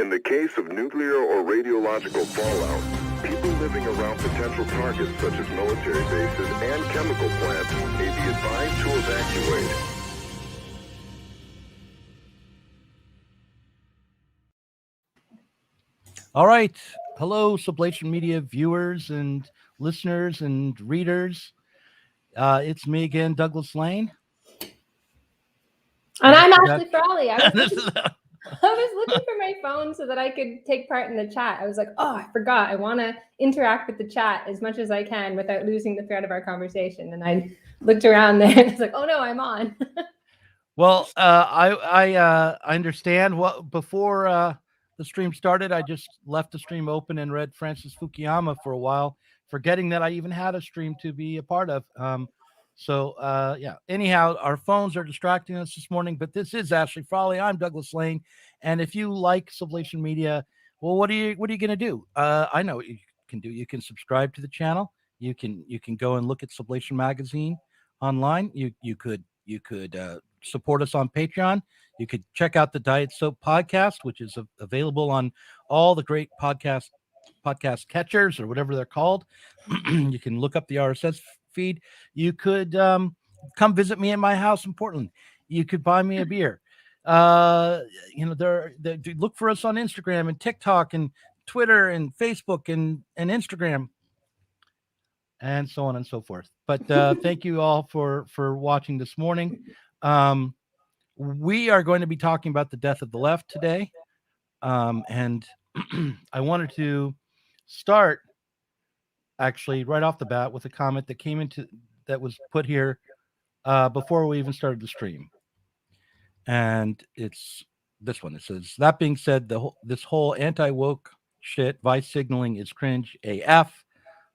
In the case of nuclear or radiological fallout, people living around potential targets such as military bases and chemical plants may be advised to evacuate. All right. Hello, Sublation Media viewers and listeners and readers. It's me again, Douglas Lane. And I'm Ashley Frawley. I was looking for my phone so that I could take part in the chat. I was like, oh, I forgot. I want to interact with the chat as much as I can without losing the thread of our conversation. And I looked around there and I was like, oh no, I'm on. Well, I understand. Well, before the stream started, I just left the stream open and read Francis Fukuyama for a while, forgetting that I even had a stream to be a part of. Yeah. Anyhow, our phones are distracting us this morning, but this is Ashley Frawley. I'm Douglas Lane, and if you like Sublation Media, well, what are you going to do? I know what you can do. You can subscribe to the channel. You can go and look at Sublation Magazine online. You could support us on Patreon. You could check out the Diet Soap podcast, which is available on all the great podcast catchers or whatever they're called. You can look up the RSS feed. You could come visit me at my house in Portland. You could buy me a beer. Look for us on Instagram and TikTok and Twitter and Facebook and Instagram and so on and so forth. But thank you all for watching this morning. We are going to be talking about the death of the left today. And I wanted to start actually right off the bat with a comment that was put here before we even started the stream. And it's this one. It says, that being said, this whole anti-woke shit, vice signaling is cringe AF.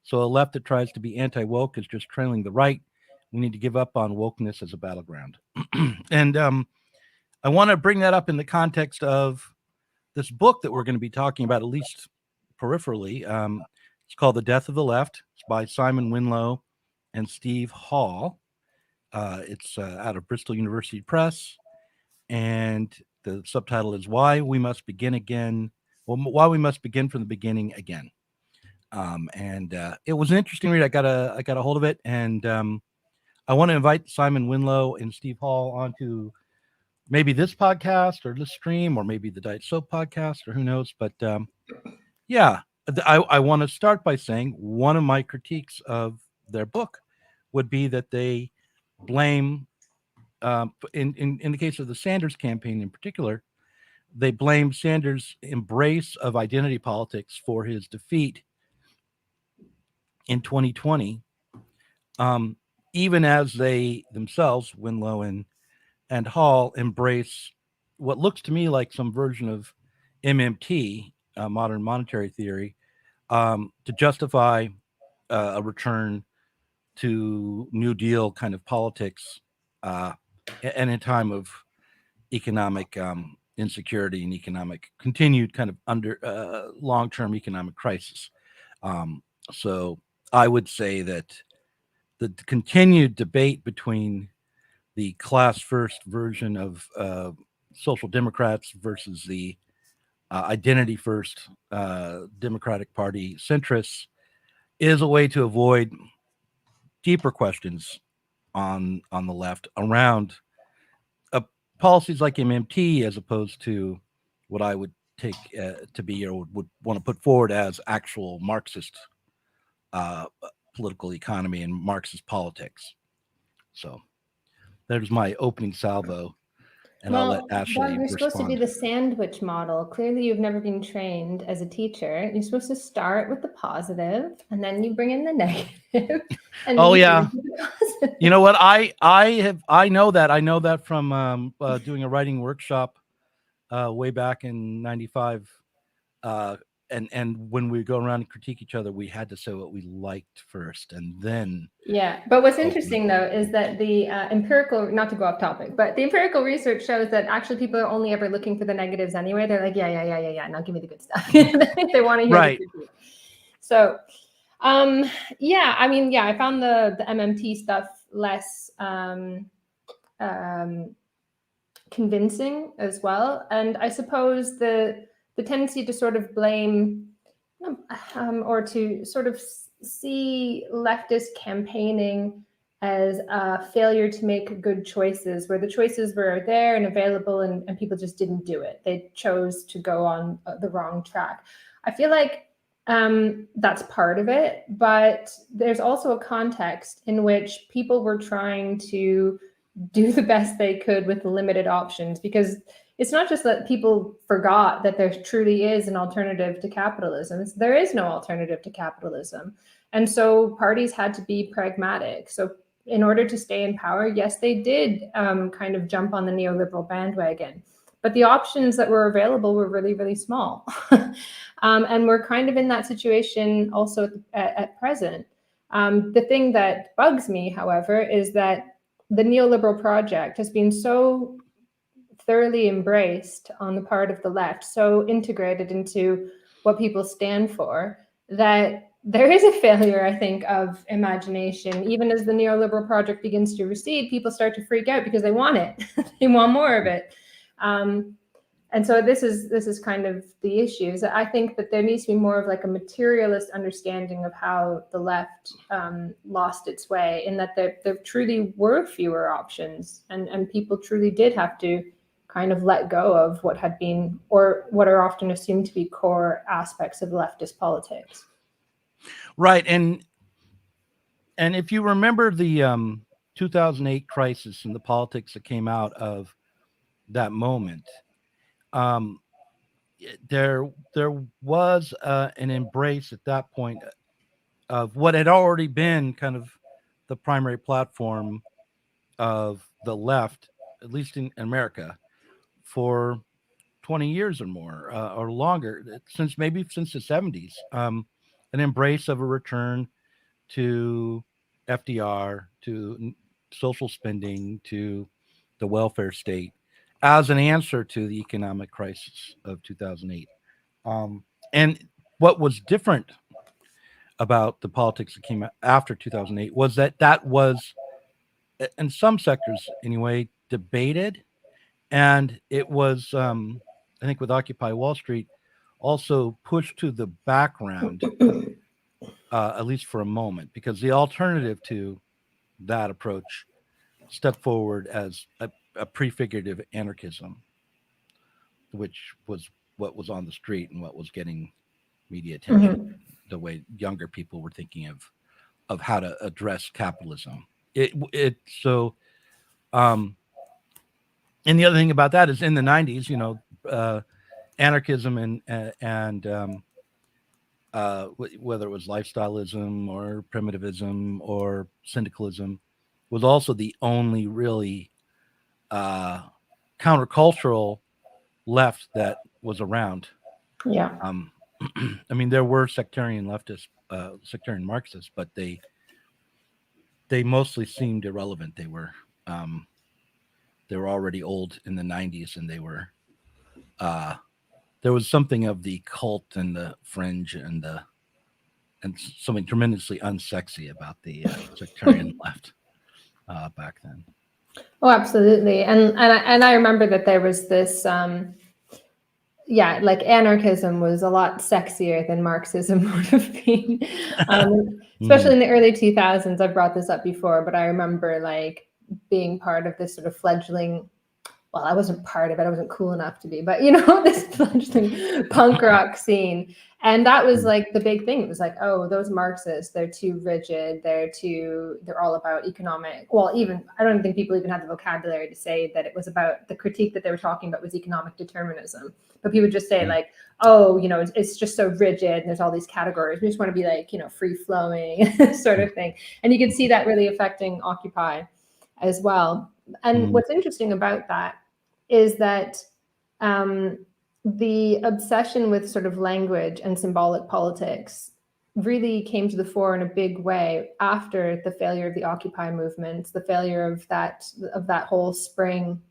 So a left that tries to be anti-woke is just trailing the right. We need to give up on wokeness as a battleground. And I want to bring that up in the context of this book that we're going to be talking about, at least peripherally. It's called The Death of the Left. It's by Simon Winlow and Steve Hall. It's out of Bristol University Press. And the subtitle is Why We Must Begin Again. Well, Why We Must Begin from the Beginning Again. It was an interesting read. I got a hold of it, and I want to invite Simon Winlow and Steve Hall onto maybe this podcast or this stream, or maybe the Diet Soap podcast, or who knows. But I want to start by saying one of my critiques of their book would be that they blame, in the case of the Sanders campaign in particular, they blame Sanders' embrace of identity politics for his defeat in 2020, even as they themselves, Winlow and Hall, embrace what looks to me like some version of MMT, modern monetary theory, to justify a return to New Deal kind of politics, and in a time of economic insecurity and continued kind of under long-term economic crisis. So I would say that the continued debate between the class first version of social democrats versus the identity first Democratic Party centrists is a way to avoid deeper questions on the left around policies like MMT, as opposed to what I would take to be, or would want to put forward as, actual Marxist political economy and Marxist politics. So there's my opening salvo, and I'll let Ashley Doug, you're respond. supposed to be the sandwich model. Clearly, you've never been trained as a teacher. You're supposed to start with the positive, and then you bring in the negative. And oh yeah, you know what? I know that from doing a writing workshop way back in '95. And when we go around and critique each other, we had to say what we liked first, and then. Yeah, but what's interesting though is that the empirical, not to go off topic, but the empirical research shows that actually people are only ever looking for the negatives anyway. They're like, yeah, now give me the good stuff. They want to hear the critique. So, I found the MMT stuff less convincing as well, and I suppose the the tendency to sort of blame or to sort of see leftist campaigning as a failure to make good choices, where the choices were there and available and people just didn't do it. They chose to go on the wrong track. I feel like that's part of it, but there's also a context in which people were trying to do the best they could with limited options, because it's not just that people forgot that there truly is an alternative to capitalism. There is no alternative to capitalism. And so parties had to be pragmatic. So in order to stay in power, yes, they did kind of jump on the neoliberal bandwagon. But the options that were available were really, really small. And we're kind of in that situation also at present. The thing that bugs me, however, is that the neoliberal project has been so thoroughly embraced on the part of the left, so integrated into what people stand for, that there is a failure, I think, of imagination. Even as the neoliberal project begins to recede, people start to freak out because they want it. They want more of it. And so this is kind of the issues. I think that there needs to be more of like a materialist understanding of how the left lost its way, in that there truly were fewer options, and people truly did have to kind of let go of what had been, or what are often assumed to be core aspects of leftist politics. Right. And if you remember the 2008 crisis and the politics that came out of that moment, there was an embrace at that point of what had already been kind of the primary platform of the left, at least in America, for 20 years or more, or longer, since the 70s, an embrace of a return to FDR, to social spending, to the welfare state, as an answer to the economic crisis of 2008. And what was different about the politics that came after 2008 was that was, in some sectors anyway, debated. And it was, I think with Occupy Wall Street, also pushed to the background, at least for a moment, because the alternative to that approach stepped forward as a prefigurative anarchism, which was what was on the street and what was getting media attention, the way younger people were thinking of how to address capitalism. And the other thing about that is, in the 90s, anarchism and whether it was lifestyleism or primitivism or syndicalism, was also the only really countercultural left that was around. Yeah. I mean, there were sectarian leftists, sectarian Marxists, but they mostly seemed irrelevant. They were already old in the 90s, and they were there was something of the cult and the fringe and something tremendously unsexy about the sectarian left back then. Oh, absolutely. And I remember that there was this like anarchism was a lot sexier than Marxism would have been, especially in the early 2000s. I've brought this up before, but I remember like being part of this sort of fledgling, well, I wasn't part of it, I wasn't cool enough to be, but this fledgling punk rock scene. And that was like the big thing. It was like, oh, those Marxists, they're too rigid, they're all about economic, well, even I don't think people even had the vocabulary to say that it was about, the critique that they were talking about was economic determinism. But people would just say like, oh, it's just so rigid, and there's all these categories, we just want to be like, free flowing sort of thing. And you can see that really affecting Occupy as well. And what's interesting about that is that the obsession with sort of language and symbolic politics really came to the fore in a big way after the failure of the Occupy movement, the failure of that whole spring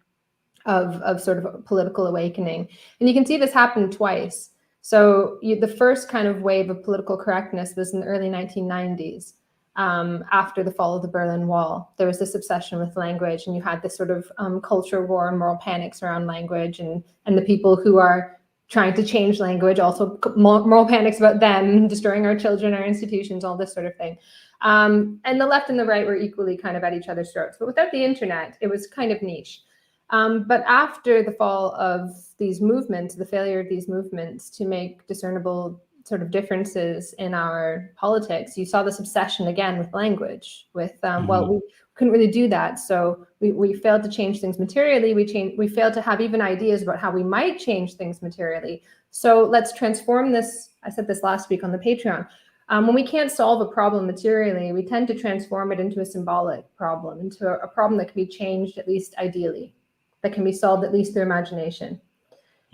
of sort of political awakening. And you can see this happen twice. So the first kind of wave of political correctness was in the early 1990s. After the fall of the Berlin Wall, there was this obsession with language, and you had this sort of culture war and moral panics around language, and the people who are trying to change language, also moral panics about them destroying our children, our institutions, all this sort of thing. And the left and the right were equally kind of at each other's throats. But without the internet, it was kind of niche. But after the fall of these movements, the failure of these movements to make discernible sort of differences in our politics, you saw this obsession again with language, with, well, we couldn't really do that. So we failed to change things materially. We failed to have even ideas about how we might change things materially. So let's transform this. I said this last week on the Patreon. When we can't solve a problem materially, we tend to transform it into a symbolic problem, into a problem that can be changed, at least ideally, that can be solved at least through imagination.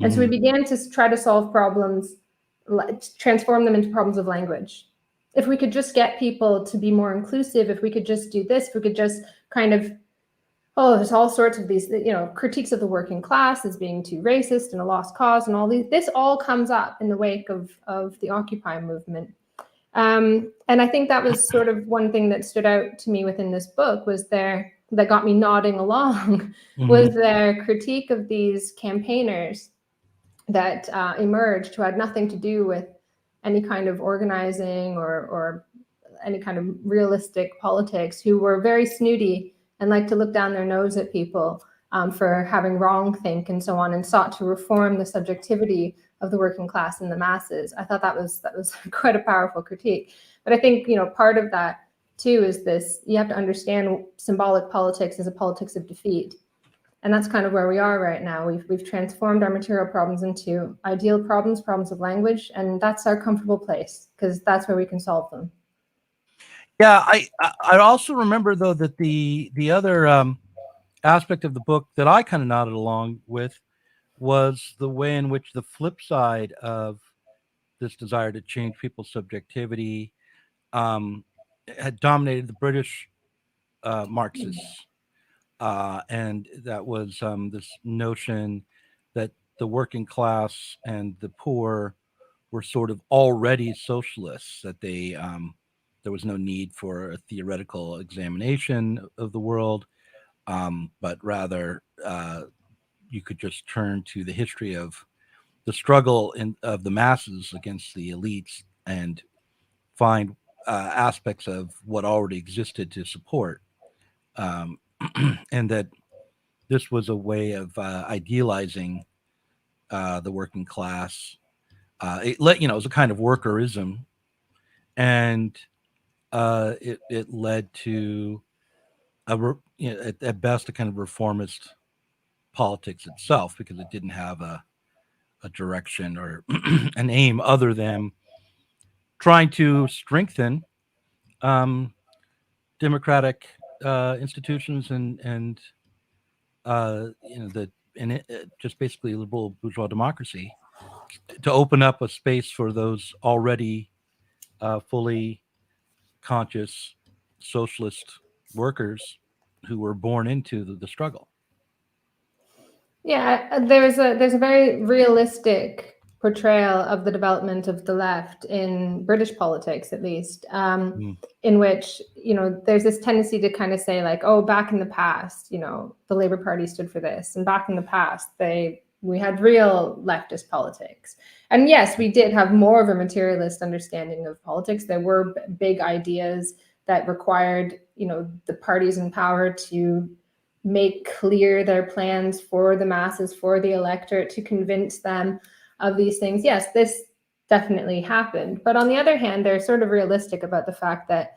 And so we began to try to solve problems, transform them into problems of language. If we could just get people to be more inclusive, if we could just do this, if we could just kind of, there's all sorts of these, critiques of the working class as being too racist and a lost cause and all these, this all comes up in the wake of the Occupy movement. And I think that was sort of one thing that stood out to me within this book that got me nodding along, was their critique of these campaigners that emerged, who had nothing to do with any kind of organizing or any kind of realistic politics, who were very snooty and liked to look down their nose at people for having wrongthink and so on, and sought to reform the subjectivity of the working class and the masses. I thought that was quite a powerful critique. But I think, part of that too is this: you have to understand symbolic politics as a politics of defeat. And that's kind of where we are right now. We've transformed our material problems into ideal problems, problems of language, and that's our comfortable place, because that's where we can solve them. Yeah, I also remember though that the other aspect of the book that I kind of nodded along with was the way in which the flip side of this desire to change people's subjectivity had dominated the British Marxists. And that was this notion that the working class and the poor were sort of already socialists, that there was no need for a theoretical examination of the world, but rather you could just turn to the history of the struggle of the masses against the elites and find aspects of what already existed to support. And that this was a way of idealizing the working class. It was a kind of workerism, and it led to at best a kind of reformist politics itself, because it didn't have a direction or an aim other than trying to strengthen democratic institutions and just basically liberal bourgeois democracy, to open up a space for those already fully conscious socialist workers who were born into the struggle. Yeah, there's a very realistic portrayal of the development of the left in British politics, at least, in which, there's this tendency to kind of say like, oh, back in the past, the Labour Party stood for this, and back in the past we had real leftist politics. And yes, we did have more of a materialist understanding of politics. There were big ideas that required, the parties in power to make clear their plans for the masses, for the electorate, to convince them of these things. Yes, this definitely happened. But on the other hand, they're sort of realistic about the fact that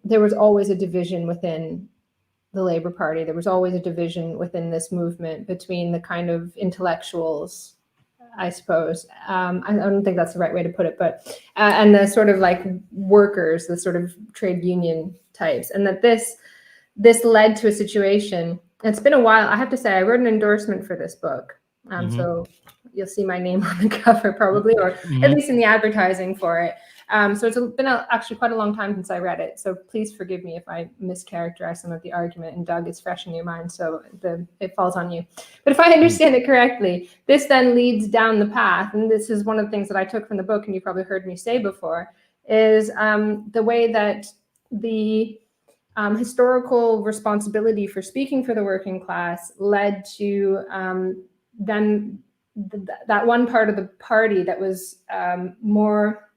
there was always a division within the Labour Party. There was always a division within this movement between the kind of intellectuals, I suppose. I don't think that's the right way to put it, but and the sort of like workers, the sort of trade union types, and that this led to a situation. It's been a while. I have to say, I wrote an endorsement for this book. So you'll see my name on the cover probably, or at least in the advertising for it. So it's been actually quite a long time since I read it. So please forgive me if I mischaracterize some of the argument, and Doug, it's fresh in your mind, so it falls on you. But if I understand it correctly, this then leads down the path, and this is one of the things that I took from the book, and you probably heard me say before, is the way that the historical responsibility for speaking for the working class led to then that one part of the party that was more,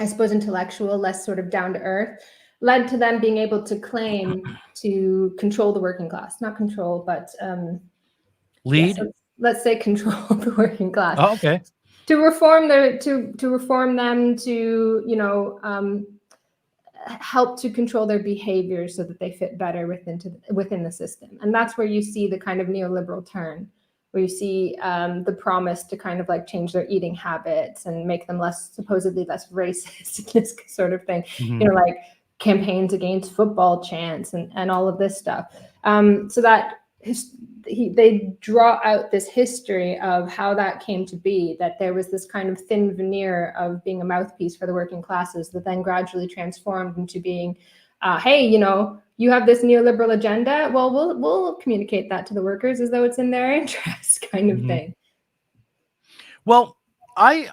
I suppose, intellectual, less sort of down to earth, led to them being able to claim to control the working class. Not control, but lead. yes, let's say control the working class. Oh, okay. To reform to reform them, to, you know, help to control their behavior so that they fit better within the system. And that's where you see the kind of neoliberal turn, where you see the promise to kind of like change their eating habits and make them supposedly less racist, this sort of thing. Mm-hmm. You know, like campaigns against football chants and all of this stuff. So that they draw out this history of how that came to be, that there was this kind of thin veneer of being a mouthpiece for the working classes that then gradually transformed into being, hey, you know, you have this neoliberal agenda. Well, we'll communicate that to the workers as though it's in their interest, kind of thing. Well, I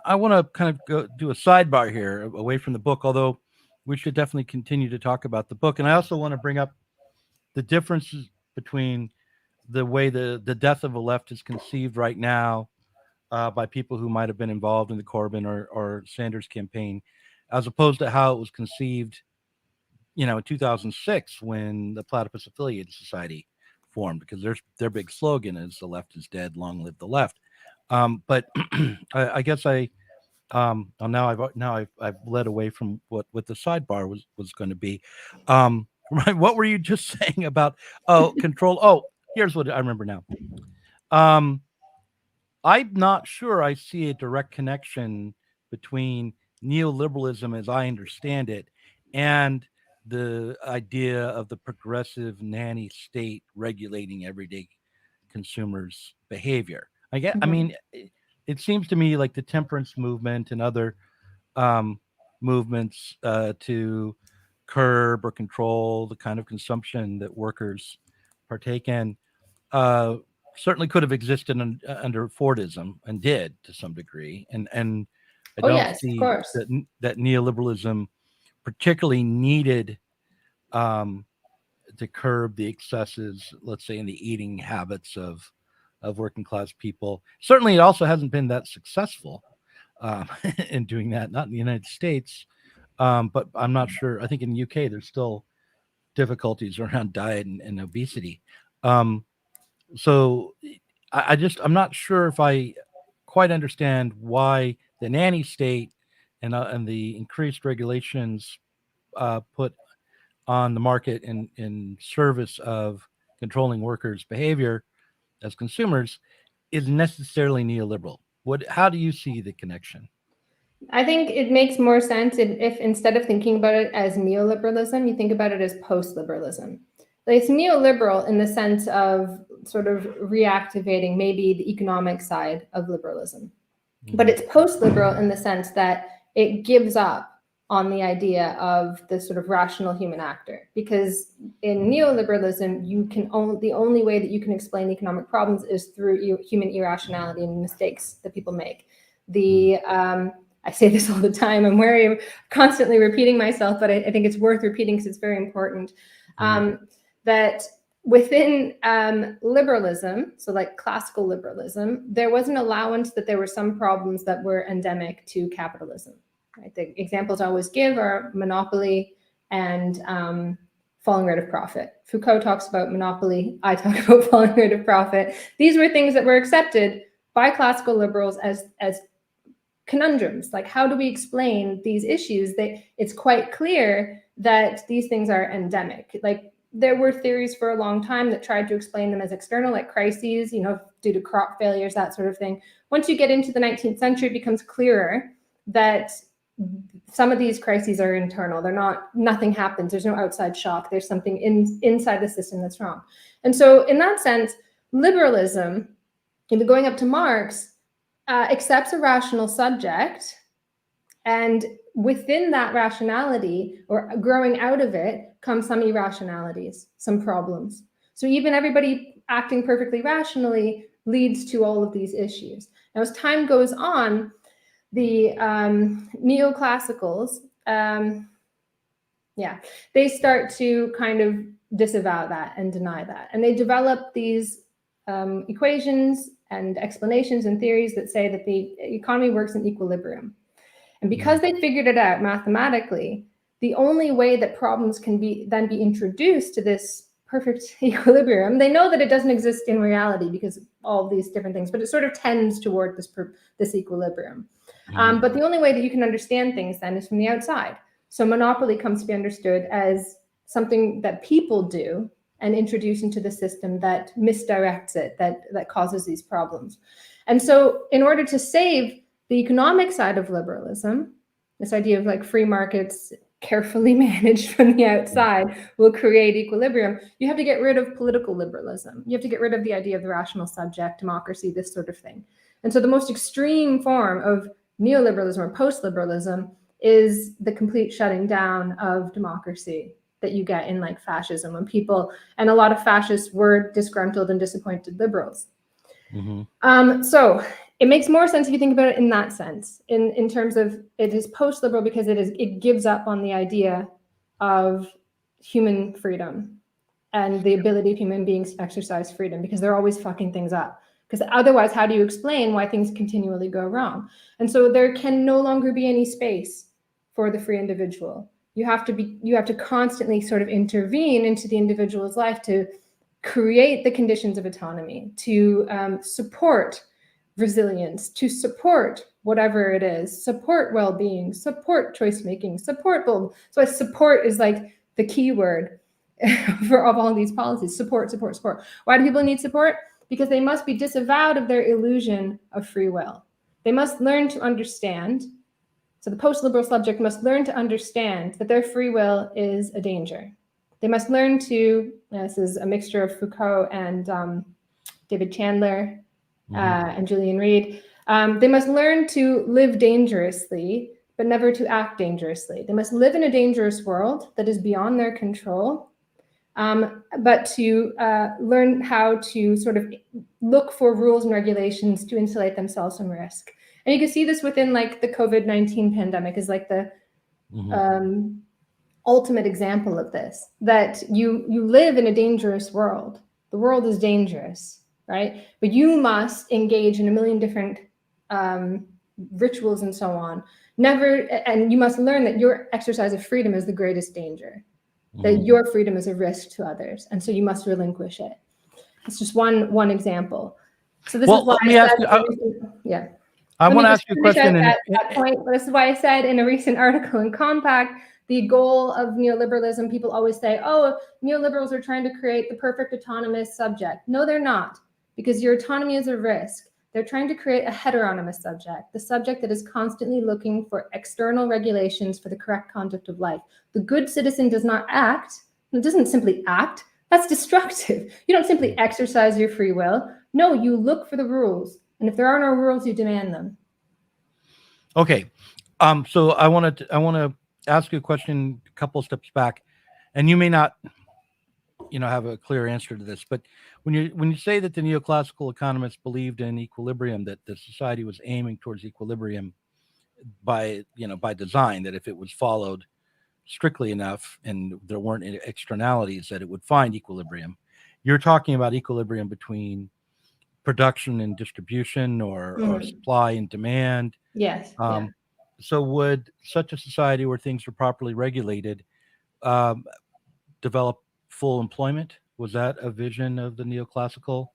want to kind of do a sidebar here away from the book, although we should definitely continue to talk about the book. And I also want to bring up the differences between the way the death of a left is conceived right now by people who might have been involved in the Corbyn or Sanders campaign, as opposed to how it was conceived, you know, in 2006 when the Platypus Affiliated Society formed, because their big slogan is "The left is dead, long live the left." But I guess now I've led away from what the sidebar was going to be. Right, what were you just saying about control? Oh, here's what I remember now. I'm not sure I see a direct connection between neoliberalism, as I understand it, and the idea of the progressive nanny state regulating everyday consumers' behavior. I mean, it seems to me like the temperance movement and other movements to curb or control the kind of consumption that workers partake in certainly could have existed under Fordism, and did to some degree. And I don't see that neoliberalism particularly needed to curb the excesses, let's say, in the eating habits of working class people. Certainly, it also hasn't been that successful in doing that, not in the United States. But I'm not sure. I think in the UK, there's still difficulties around diet and obesity. So I'm not sure if I quite understand why the nanny state and the increased regulations put on the market in service of controlling workers' behavior as consumers is necessarily neoliberal. How do you see the connection? I think it makes more sense if instead of thinking about it as neoliberalism, you think about it as post-liberalism. It's neoliberal in the sense of sort of reactivating maybe the economic side of liberalism. But it's post-liberal in the sense that it gives up on the idea of the sort of rational human actor. Because in neoliberalism, the only way that you can explain economic problems is through human irrationality and mistakes that people make. I say this all the time. I'm wary of constantly repeating myself, but I think it's worth repeating because it's very important. That within liberalism, so like classical liberalism, there was an allowance that there were some problems that were endemic to capitalism. Right? The examples I always give are monopoly and falling rate of profit. Foucault talks about monopoly. I talk about falling rate of profit. These were things that were accepted by classical liberals as conundrums. Like, how do we explain these issues? It's quite clear that these things are endemic. Like, there were theories for a long time that tried to explain them as external, like crises, you know, due to crop failures, that sort of thing. Once you get into the 19th century, it becomes clearer that some of these crises are internal. Nothing happens. There's no outside shock. There's something inside the system that's wrong. And so in that sense, liberalism, even going up to Marx, accepts a rational subject, and within that rationality, or growing out of it, comes some irrationalities, some problems. So even everybody acting perfectly rationally leads to all of these issues. Now, as time goes on, the neoclassicals, they start to kind of disavow that and deny that. And they develop these equations and explanations and theories that say that the economy works in equilibrium. And because they figured it out mathematically, the only way that problems can then be introduced to this perfect equilibrium, they know that it doesn't exist in reality because of all these different things, but it sort of tends toward this equilibrium. But the only way that you can understand things then is from the outside. So monopoly comes to be understood as something that people do and introduce into the system that misdirects it, that causes these problems. And so in order to save the economic side of liberalism, this idea of like free markets carefully managed from the outside will create equilibrium, you have to get rid of political liberalism. You have to get rid of the idea of the rational subject, democracy, this sort of thing. And so the most extreme form of neoliberalism or post-liberalism is the complete shutting down of democracy that you get in like fascism, when people, and a lot of fascists were disgruntled and disappointed liberals. So it makes more sense if you think about it in that sense, in terms of it is post-liberal because it gives up on the idea of human freedom and the ability of human beings to exercise freedom, because they're always fucking things up. Because otherwise, how do you explain why things continually go wrong? And so there can no longer be any space for the free individual. You have to constantly sort of intervene into the individual's life to create the conditions of autonomy, to support resilience, to support whatever it is, support well-being, support choice-making, support bold. So support is like the key word of all these policies. Support, support, support. Why do people need support? Because they must be disavowed of their illusion of free will. They must learn to understand. So the post-liberal subject must learn to understand that their free will is a danger. They must learn to, this is a mixture of Foucault and David Chandler and Julian Reed. They must learn to live dangerously, but never to act dangerously. They must live in a dangerous world that is beyond their control, but to learn how to sort of look for rules and regulations to insulate themselves from risk. And you can see this within like the COVID-19 pandemic is like the ultimate example of this, that you live in a dangerous world. The world is dangerous, right? But you must engage in a million different rituals and so on. And you must learn that your exercise of freedom is the greatest danger, that your freedom is a risk to others. And so you must relinquish it. It's just one example. So this is why I want to ask you a question. At that point, this is why I said in a recent article in Compact, the goal of neoliberalism, people always say, oh, neoliberals are trying to create the perfect autonomous subject. No, they're not, because your autonomy is a risk. They're trying to create a heteronomous subject, the subject that is constantly looking for external regulations for the correct conduct of life. The good citizen does not act. It doesn't simply act. That's destructive. You don't simply exercise your free will. No, you look for the rules. And if there are no rules, you demand them. Okay. So I want to ask you a question a couple of steps back, and you may not have a clear answer to this, but when you say that the neoclassical economists believed in equilibrium, that the society was aiming towards equilibrium by design, that if it was followed strictly enough and there weren't any externalities, that it would find equilibrium. You're talking about equilibrium between production and distribution, or supply and demand. Yes. So would such a society where things are properly regulated develop full employment? Was that a vision of the neoclassical?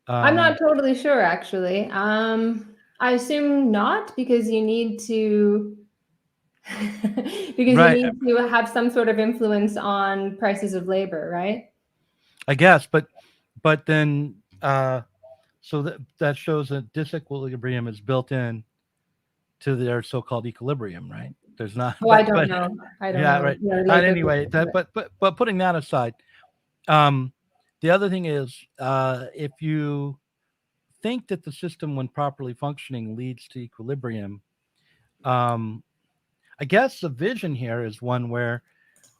I'm not totally sure, actually. I assume not, because you need to you need to have some sort of influence on prices of labor, right? I guess, but then so that shows that disequilibrium is built in to their so-called equilibrium, right? There's not. I don't know. I don't know. Right. Anyway, but putting that aside, the other thing is, if you think that the system, when properly functioning, leads to equilibrium, I guess the vision here is one where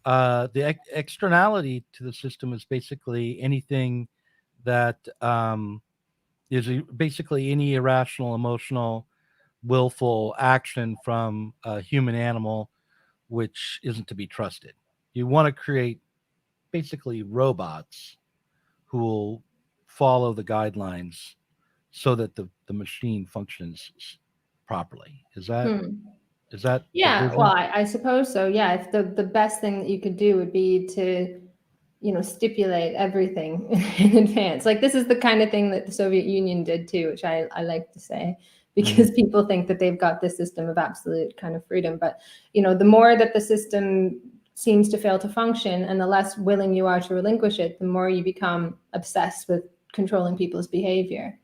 the externality to the system is basically anything that is basically any irrational, emotional, willful action from a human animal which isn't to be trusted. You want to create basically robots who will follow the guidelines so that the machine functions properly. Is that the Yeah, well, vision? I suppose so. Yeah, if the best thing that you could do would be to, stipulate everything in advance. Like this is the kind of thing that the Soviet Union did too, which I like to say, because people think that they've got this system of absolute kind of freedom. But, the more that the system seems to fail to function and the less willing you are to relinquish it, the more you become obsessed with controlling people's behavior.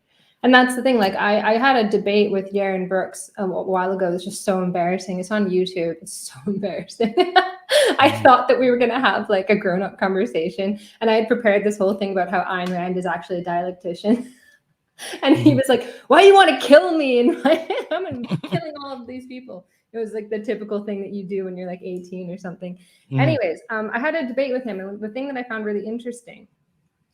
And that's the thing. Like I had a debate with Yaron Brooks a while ago. It's just so embarrassing. It's on YouTube. It's so embarrassing. I thought that we were going to have like a grown-up conversation, and I had prepared this whole thing about how Ayn Rand is actually a dialectician. And he was like, "Why do you want to kill me?" And I'm killing all of these people. It was like the typical thing that you do when you're like 18 or something. Anyways, I had a debate with him, and the thing that I found really interesting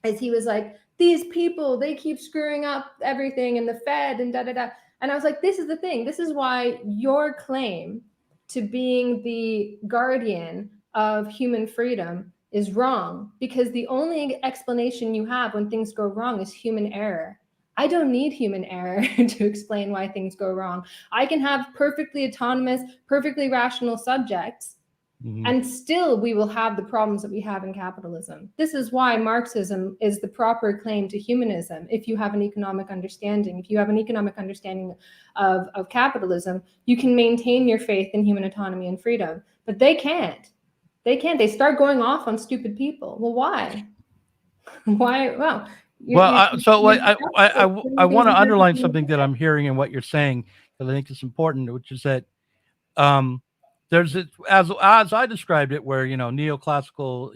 is he was like, these people, they keep screwing up everything, and the Fed and da-da-da. And I was like, this is the thing. This is why your claim to being the guardian of human freedom is wrong, because the only explanation you have when things go wrong is human error. I don't need human error to explain why things go wrong. I can have perfectly autonomous, perfectly rational subjects, and still we will have the problems that we have in capitalism. This is why Marxism is the proper claim to humanism. If you have an economic understanding, of capitalism, you can maintain your faith in human autonomy and freedom. But they can't. They start going off on stupid people. Well, why? Why? Well, I want to underline something that I'm hearing in what you're saying, because I think it's important, which is that there's as I described it, where neoclassical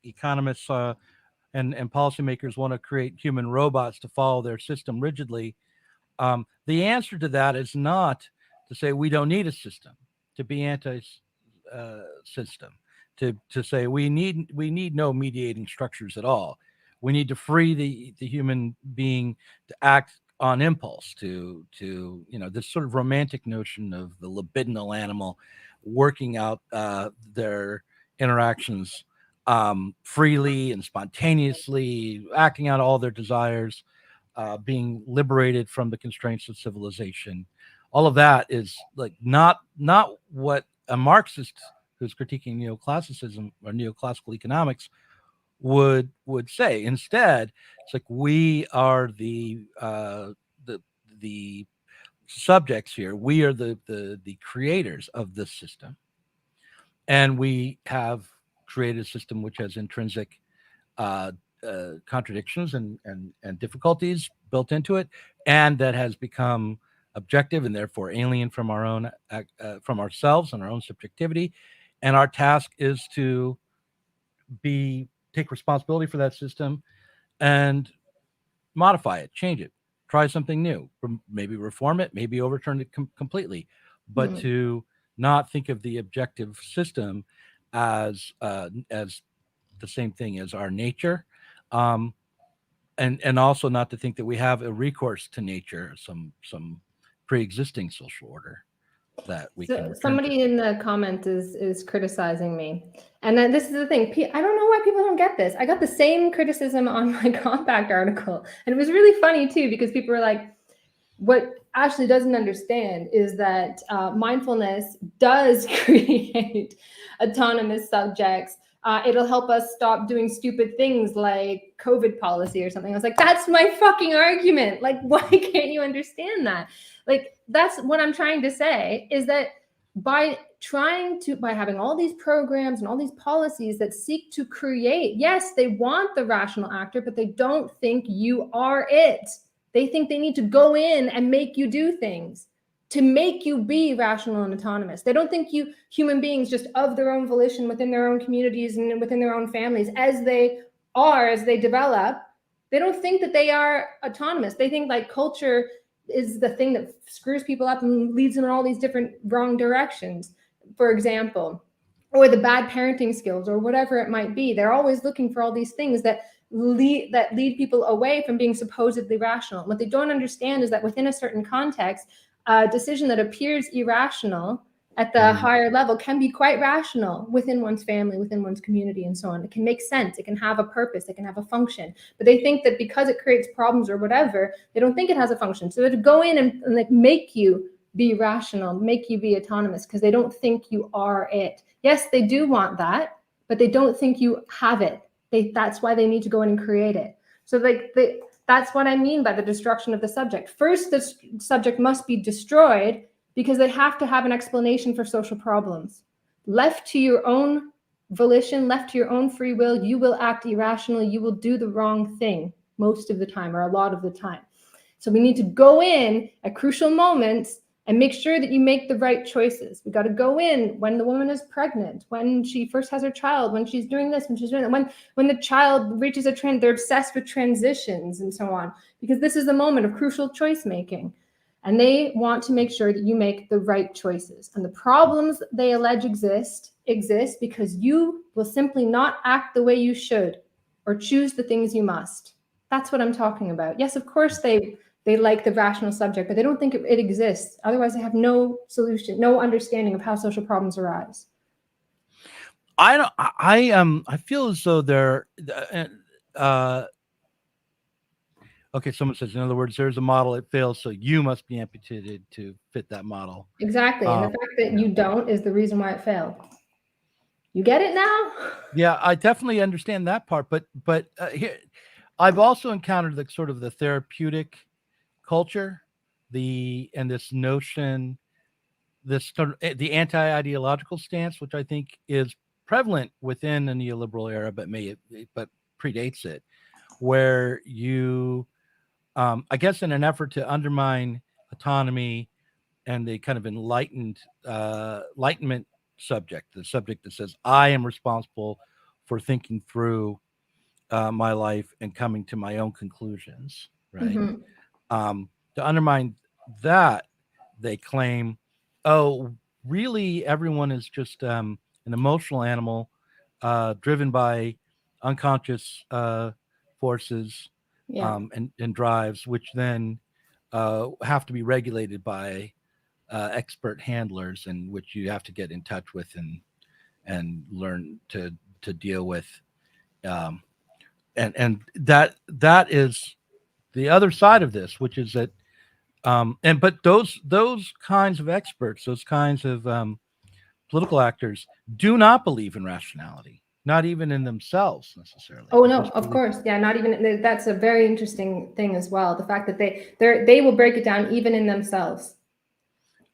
economists and policymakers want to create human robots to follow their system rigidly. The answer to that is not to say we don't need a system, to be anti-system, to say we need no mediating structures at all. We need to free the human being to act on impulse, to this sort of romantic notion of the libidinal animal working out their interactions freely and spontaneously, acting out all their desires, being liberated from the constraints of civilization. All of that is like not what a Marxist who's critiquing neoclassicism or neoclassical economics would say. Instead, it's like we are the subjects here. We are the creators of this system, and we have created a system which has intrinsic contradictions and difficulties built into it, and that has become objective and therefore alien from our own from ourselves and our own subjectivity. And our task is to take responsibility for that system and modify it, change it, try something new, maybe reform it, maybe overturn it completely, but to not think of the objective system as the same thing as our nature, and also not to think that we have a recourse to nature, some pre-existing social order that we can. Somebody in the comment is criticizing me, and then this is the thing. I don't know why people don't get this. I got the same criticism on my Compact article, and it was really funny too, because people were like, "What Ashley doesn't understand is that mindfulness does create autonomous subjects. It'll help us stop doing stupid things like COVID policy or something." I was like, that's my fucking argument. Like, why can't you understand that? Like, that's what I'm trying to say, is that by having all these programs and all these policies that seek to create, yes, they want the rational actor, but they don't think you are it. They think they need to go in and make you do things to make you be rational and autonomous. They don't think you human beings just of their own volition within their own communities and within their own families as they develop. They don't think that they are autonomous. They think like culture is the thing that screws people up and leads them in all these different wrong directions, for example, or the bad parenting skills or whatever it might be. They're always looking for all these things that lead people away from being supposedly rational. What they don't understand is that within a certain context, a decision that appears irrational at the higher level can be quite rational within one's family, within one's community, and so on. It can make sense. It can have a purpose. It can have a function. But they think that because it creates problems or whatever, they don't think it has a function. So they go in and like make you be rational, make you be autonomous, because they don't think you are it. Yes, they do want that, but they don't think you have it. That's why they need to go in and create it. So like that's what I mean by the destruction of the subject. First, the subject must be destroyed, because they have to have an explanation for social problems. Left to your own volition, left to your own free will, you will act irrationally, you will do the wrong thing most of the time, or a lot of the time. So we need to go in at crucial moments and make sure that you make the right choices. We got to go in when the woman is pregnant, when she first has her child, when she's doing this, when she's doing that, when the child reaches a trend, they're obsessed with transitions and so on, because this is the moment of crucial choice making. And they want to make sure that you make the right choices. And the problems they allege exist because you will simply not act the way you should or choose the things you must. That's what I'm talking about. Yes, of course they like the rational subject, but they don't think it exists. Otherwise, they have no solution, no understanding of how social problems arise. I feel as though they're okay, someone says, in other words, there's a model, it fails, so you must be amputated to fit that model. Exactly. And the fact that you don't is the reason why it failed. You get it now? Yeah, I definitely understand that part. But here, I've also encountered the sort of the therapeutic culture, and this notion, the anti-ideological stance, which I think is prevalent within the neoliberal era, but predates it, where you I guess in an effort to undermine autonomy and the kind of enlightenment subject, the subject that says, I am responsible for thinking through my life and coming to my own conclusions, right? To undermine that, they claim, oh, really everyone is just an emotional animal driven by unconscious forces. Yeah. And drives, which then have to be regulated by expert handlers, and which you have to get in touch with and learn to deal with. And that is the other side of this, which is that but those kinds of experts, those kinds of political actors, do not believe in rationality. Not even in themselves necessarily. Oh no, of course, yeah. Not even. That's a very interesting thing as well. The fact that they will break it down even in themselves.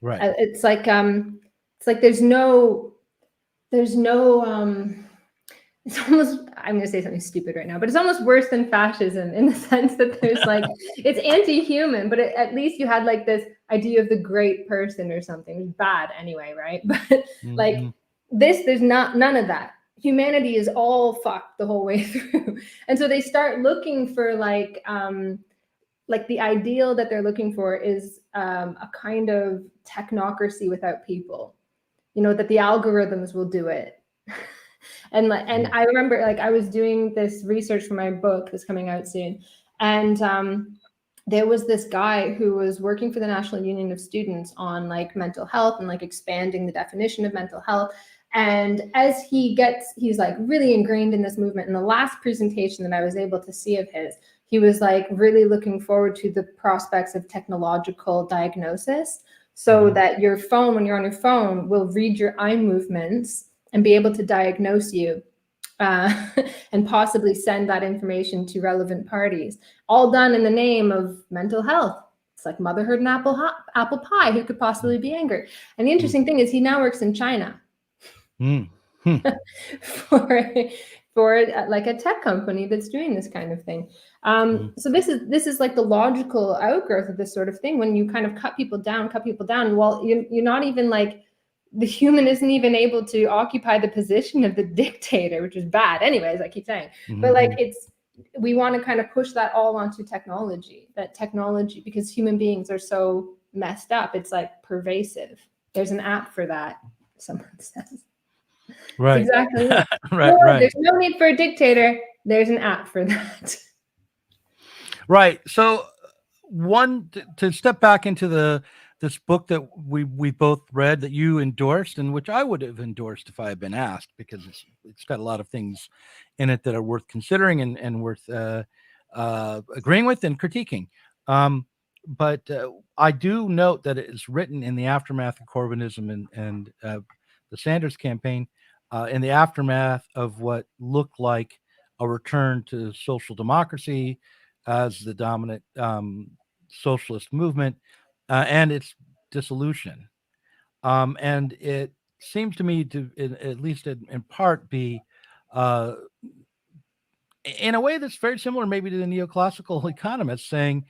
Right. It's like there's no. It's almost. I'm going to say something stupid right now, but it's almost worse than fascism in the sense that there's like it's anti-human, but at least you had like this idea of the great person or something. It's bad anyway, right? But like there's none of that. Humanity is all fucked the whole way through. And so they start looking for like the ideal that they're looking for is a kind of technocracy without people, that the algorithms will do it. and I remember like I was doing this research for my book that's coming out soon. And there was this guy who was working for the National Union of Students on like mental health and like expanding the definition of mental health. And as he's like really ingrained in this movement. In the last presentation that I was able to see of his, he was like really looking forward to the prospects of technological diagnosis, so that your phone, when you're on your phone, will read your eye movements and be able to diagnose you and possibly send that information to relevant parties, all done in the name of mental health. It's like motherhood and apple pie. Who could possibly be angry? And the interesting thing is he now works in China. for like a tech company that's doing this kind of thing. So this is like the logical outgrowth of this sort of thing. When you kind of cut people down, well, you're not even like, the human isn't even able to occupy the position of the dictator, which is bad anyways, I keep saying. But like we want to kind of push that all onto technology, because human beings are so messed up. It's like pervasive. There's an app for that, someone says. Right. Exactly. Right. There's no need for a dictator. There's an app for that. Right. So to step back into the this book that we both read that you endorsed, and which I would have endorsed if I had been asked, because it's got a lot of things in it that are worth considering and worth agreeing with and critiquing. But I do note that it is written in the aftermath of Corbynism and the Sanders campaign, in the aftermath of what looked like a return to social democracy as the dominant socialist movement, and its dissolution. And it seems to me to, at least in part, be uh, in a way that's very similar maybe to the neoclassical economists saying,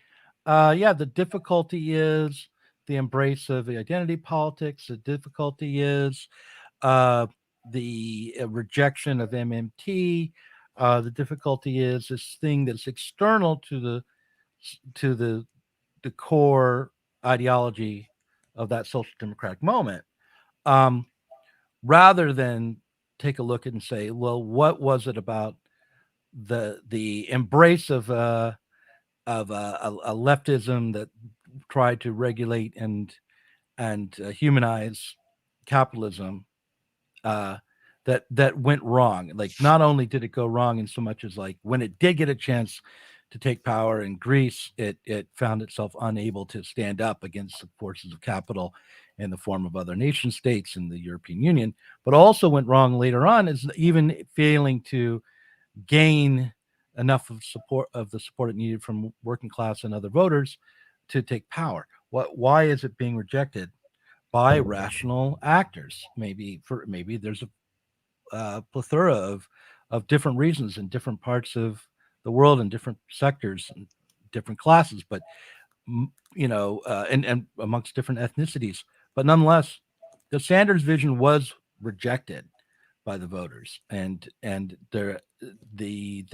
yeah, the difficulty is the embrace of the identity politics. The difficulty is the rejection of MMT. The difficulty is this thing that's external to the core ideology of that social democratic moment, um, rather than take a look and say, well, what was it about the embrace of a leftism that tried to regulate and humanize capitalism, that went wrong. Like, not only did it go wrong in so much as, like, when it did get a chance to take power in Greece, it found itself unable to stand up against the forces of capital in the form of other nation states in the European Union, but also went wrong later on is even failing to gain enough of the support it needed from working class and other voters to take power. Why is it being rejected by rational actors? Maybe there's a plethora of different reasons in different parts of the world and different sectors and different classes, but and amongst different ethnicities. But nonetheless, the Sanders vision was rejected by the voters, and there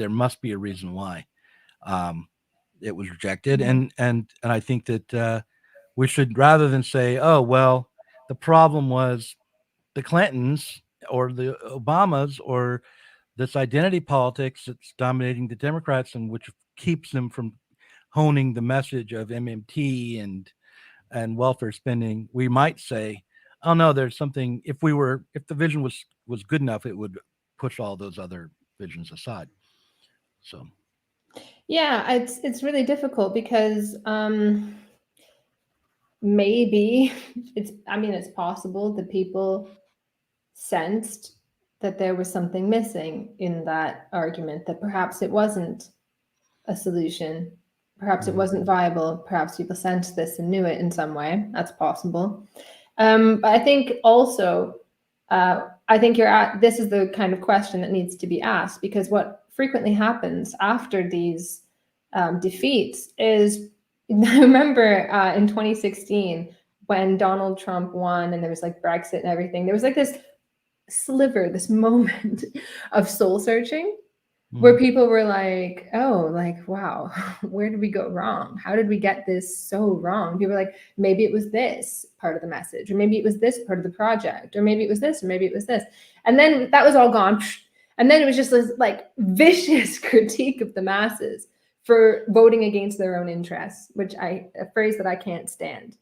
must be a reason why it was rejected, and I think that we should, rather than say, oh well, the problem was the Clintons or the Obamas or this identity politics that's dominating the Democrats and which keeps them from honing the message of MMT and welfare spending, we might say, oh no, there's something. If the vision was good enough, it would push all those other visions aside. So yeah, it's really difficult because maybe it's possible that people sensed that there was something missing in that argument, that perhaps it wasn't a solution, perhaps it wasn't viable, perhaps people sensed this and knew it in some way. That's possible. But I think also, this is the kind of question that needs to be asked, because what frequently happens after these defeats is, I remember in 2016 when Donald Trump won and there was like Brexit and everything, there was like this sliver, this moment of soul searching where people were like, oh, like, wow, where did we go wrong? How did we get this so wrong? People were like, maybe it was this part of the message, or maybe it was this part of the project, or maybe it was this, or maybe it was this. And then that was all gone. And then it was just this like vicious critique of the masses for voting against their own interests, a phrase that I can't stand.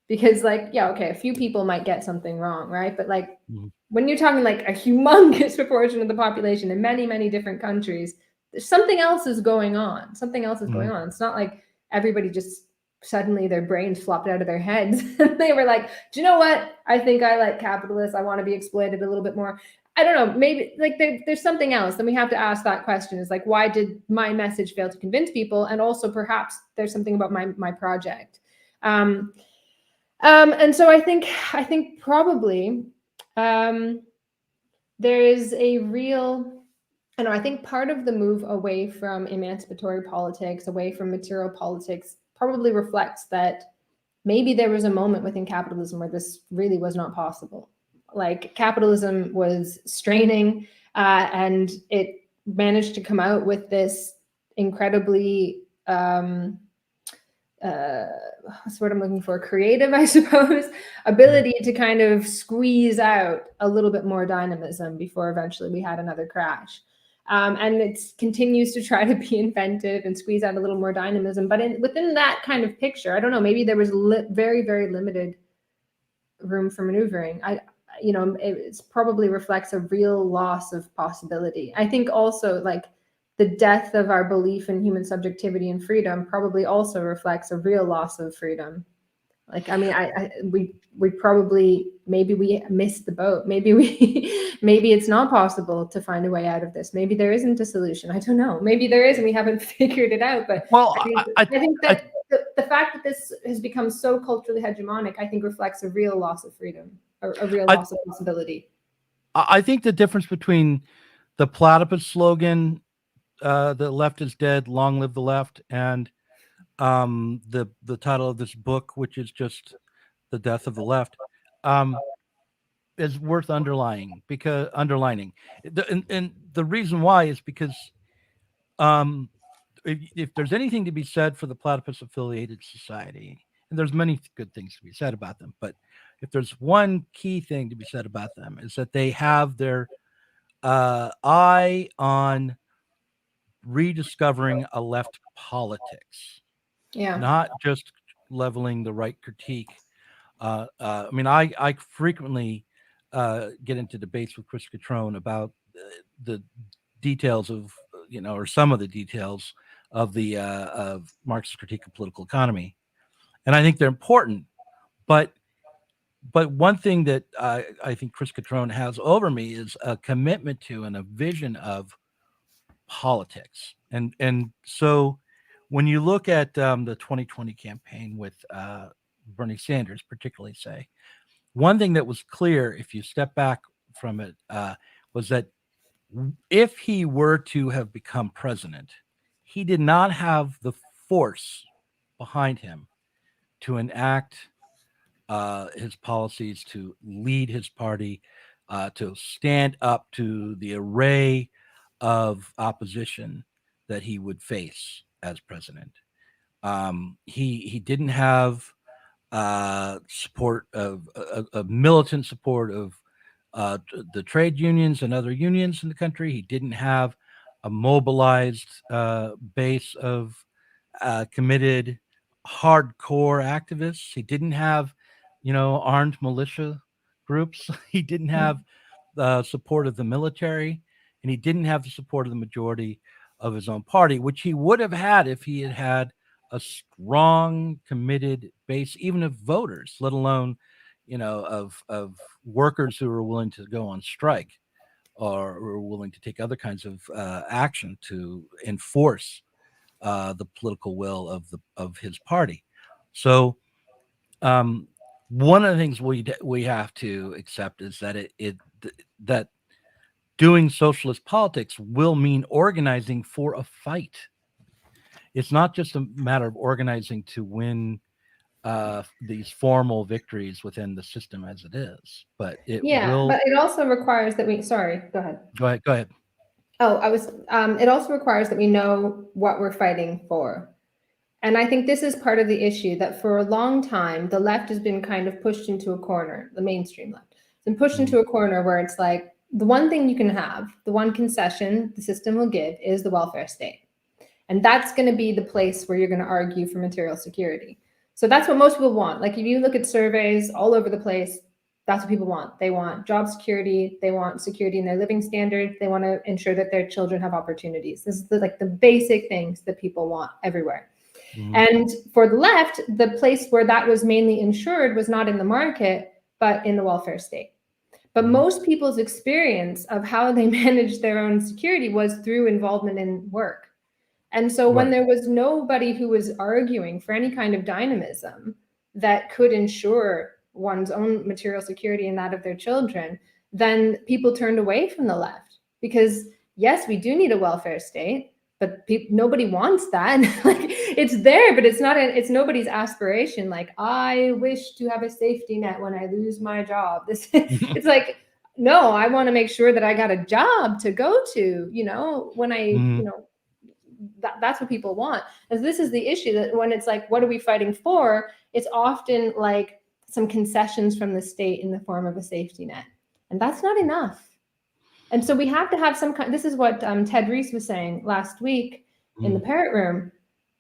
Because, like, yeah, okay, a few people might get something wrong, right? But like, when you're talking like a humongous proportion of the population in many, many different countries, something else is going on. Something else is going on. It's not like everybody just suddenly their brains flopped out of their heads and they were like, do you know what? I think I like capitalists. I want to be exploited a little bit more. I don't know, maybe like there's something else. Then we have to ask that question, is like, why did my message fail to convince people? And also perhaps there's something about my project. And so I think probably there is a real, I think part of the move away from emancipatory politics, away from material politics, probably reflects that maybe there was a moment within capitalism where this really was not possible. Like, capitalism was straining, and it managed to come out with this incredibly what's what I'm looking for, creative, I suppose, ability to kind of squeeze out a little bit more dynamism before eventually we had another crash. And it continues to try to be inventive and squeeze out a little more dynamism. But within that kind of picture, I don't know, maybe there was very, very limited room for maneuvering. It probably reflects a real loss of possibility. I think also like the death of our belief in human subjectivity and freedom probably also reflects a real loss of freedom. Like, I mean, we probably, maybe we missed the boat. Maybe maybe it's not possible to find a way out of this. Maybe there isn't a solution. I don't know. Maybe there is and we haven't figured it out. But Well, I think that the fact that this has become so culturally hegemonic, I think reflects a real loss of freedom, or a real loss of possibility. I think the difference between the platypus slogan, "The left is dead, long live the left," and the title of this book, which is just "The Death of the Left," is worth underlining, and the reason why is because if there's anything to be said for the platypus affiliated society, and there's many good things to be said about them, but if there's one key thing to be said about them, is that they have their eye on rediscovering a left politics, not just leveling the right critique. I mean, I frequently get into debates with Chris Catrone about the details of, or some of the details of the of Marx's critique of political economy, and I think they're important. But one thing that I think Chris Catrone has over me is a commitment to and a vision of politics, and so when you look at the 2020 campaign with Bernie Sanders, particularly, say, one thing that was clear, if you step back from it, was that if he were to have become president, he did not have the force behind him to enact his policies, to lead his party, to stand up to the array of opposition that he would face as president. He didn't have support of militant support of the trade unions and other unions in the country. He didn't have a mobilized base of committed hardcore activists. He didn't have, armed militia groups. He didn't have the support of the military, and he didn't have the support of the majority of his own party, which he would have had if he had had a strong, committed base, even of voters, let alone, of workers who are willing to go on strike or are willing to take other kinds of action to enforce the political will of his party. So one of the things we have to accept is that that doing socialist politics will mean organizing for a fight. It's not just a matter of organizing to win these formal victories within the system as it is, but it will. But it also requires that we. Sorry, go ahead. Go ahead. Oh, I was. It also requires that we know what we're fighting for. And I think this is part of the issue, that for a long time, the left has been kind of pushed into a corner, the mainstream left. It's been pushed into a corner where it's like, the one thing you can have, the one concession the system will give is the welfare state. And that's going to be the place where you're going to argue for material security. So that's what most people want. Like if you look at surveys all over the place, that's what people want. They want job security. They want security in their living standards. They want to ensure that their children have opportunities. This is the basic things that people want everywhere. And for the left, the place where that was mainly ensured was not in the market, but in the welfare state. But most people's experience of how they managed their own security was through involvement in work. And so when there was nobody who was arguing for any kind of dynamism that could ensure one's own material security and that of their children, then people turned away from the left. Because yes, we do need a welfare state, but nobody wants that. Like it's there, but it's nobody's aspiration. Like, I wish to have a safety net when I lose my job. It's like, no, I want to make sure that I got a job to go to, when I, that's what people want. And this is the issue, that when it's like, what are we fighting for? It's often like some concessions from the state in the form of a safety net. And that's not enough. And so we have to have some kind, this is what Ted Reese was saying last week in the Parrot Room,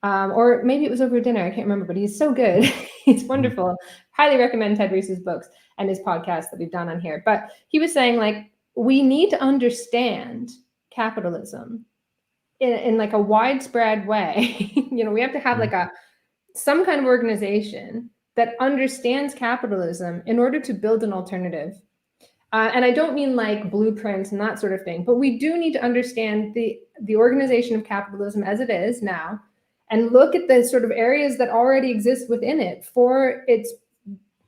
or maybe it was over dinner, I can't remember, but he's so good. He's wonderful. Highly recommend Ted Reese's books and his podcast that we've done on here. But he was saying, like, we need to understand capitalism in like a widespread way. You know, we have to have like some kind of organization that understands capitalism in order to build an alternative. And I don't mean like blueprints and that sort of thing, but we do need to understand the organization of capitalism as it is now, and look at the sort of areas that already exist within it for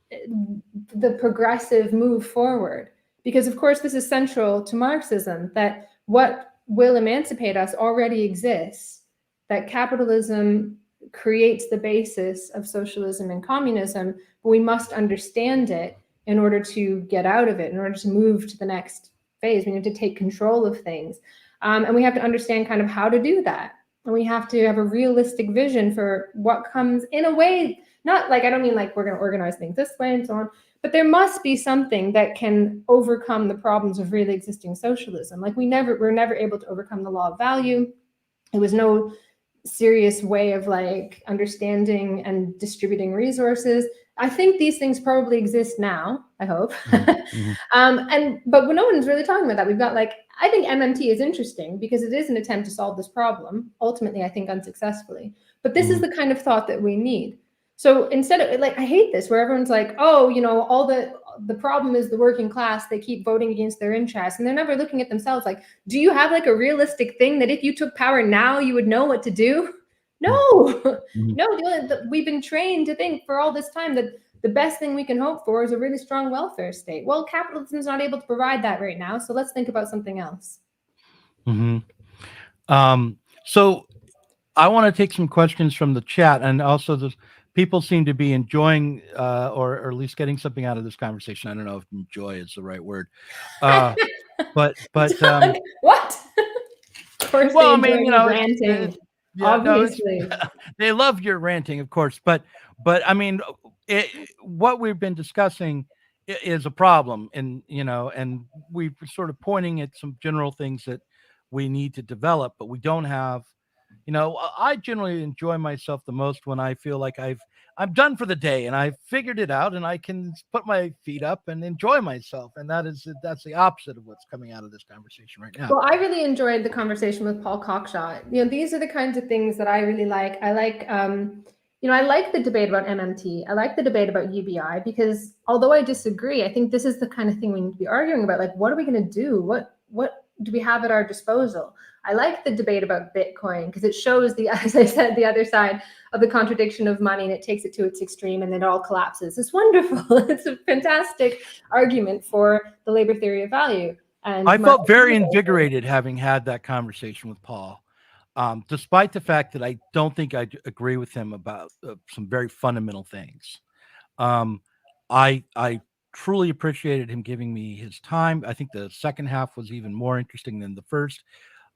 the progressive move forward. Because of course, this is central to Marxism, that what will emancipate us already exists, that capitalism creates the basis of socialism and communism, but we must understand it in order to get out of it, in order to move to the next phase. We need to take control of things. And we have to understand kind of how to do that. And we have to have a realistic vision for what comes, in a way, not like, I don't mean like we're going to organize things this way and so on, but there must be something that can overcome the problems of really existing socialism. Like we're never able to overcome the law of value. It was no serious way of like understanding and distributing resources. I think these things probably exist now, I hope. But no one's really talking about that. We've got like, I think MMT is interesting because it is an attempt to solve this problem, ultimately, I think unsuccessfully. But this is the kind of thought that we need. So instead of like, I hate this where everyone's like, oh, you know, all the problem is the working class, they keep voting against their interests, and they're never looking at themselves like, do you have like a realistic thing that if you took power now, you would know what to do? No, no, we've been trained to think for all this time that the best thing we can hope for is a really strong welfare state. Well, capitalism is not able to provide that right now, so let's think about something else. So I want to take some questions from the chat, and also the people seem to be enjoying or at least getting something out of this conversation. I don't know if enjoy is the right word, but what? Of course, well, I they mean, you know, ranting. Obviously, no, they love your ranting, of course, but I mean, what we've been discussing is a problem, and you know, and we're sort of pointing at some general things that we need to develop, but we don't have. You know, I generally enjoy myself the most when I feel like I'm done for the day and I've figured it out and I can put my feet up and enjoy myself. And that's the opposite of what's coming out of this conversation right now. Well, I really enjoyed the conversation with Paul Cockshott. You know, these are the kinds of things that I really like. I like, you know, I like the debate about MMT. I like the debate about UBI because although I disagree, I think this is the kind of thing we need to be arguing about. Like, what are we going to do? What do we have at our disposal? I like the debate about Bitcoin because it shows as I said, the other side of the contradiction of money, and it takes it to its extreme and then it all collapses. It's wonderful. It's a fantastic argument for the labor theory of value. And I felt very invigorated having had that conversation with Paul, despite the fact that I don't think I agree with him about some very fundamental things. I truly appreciated him giving me his time. I think the second half was even more interesting than the first.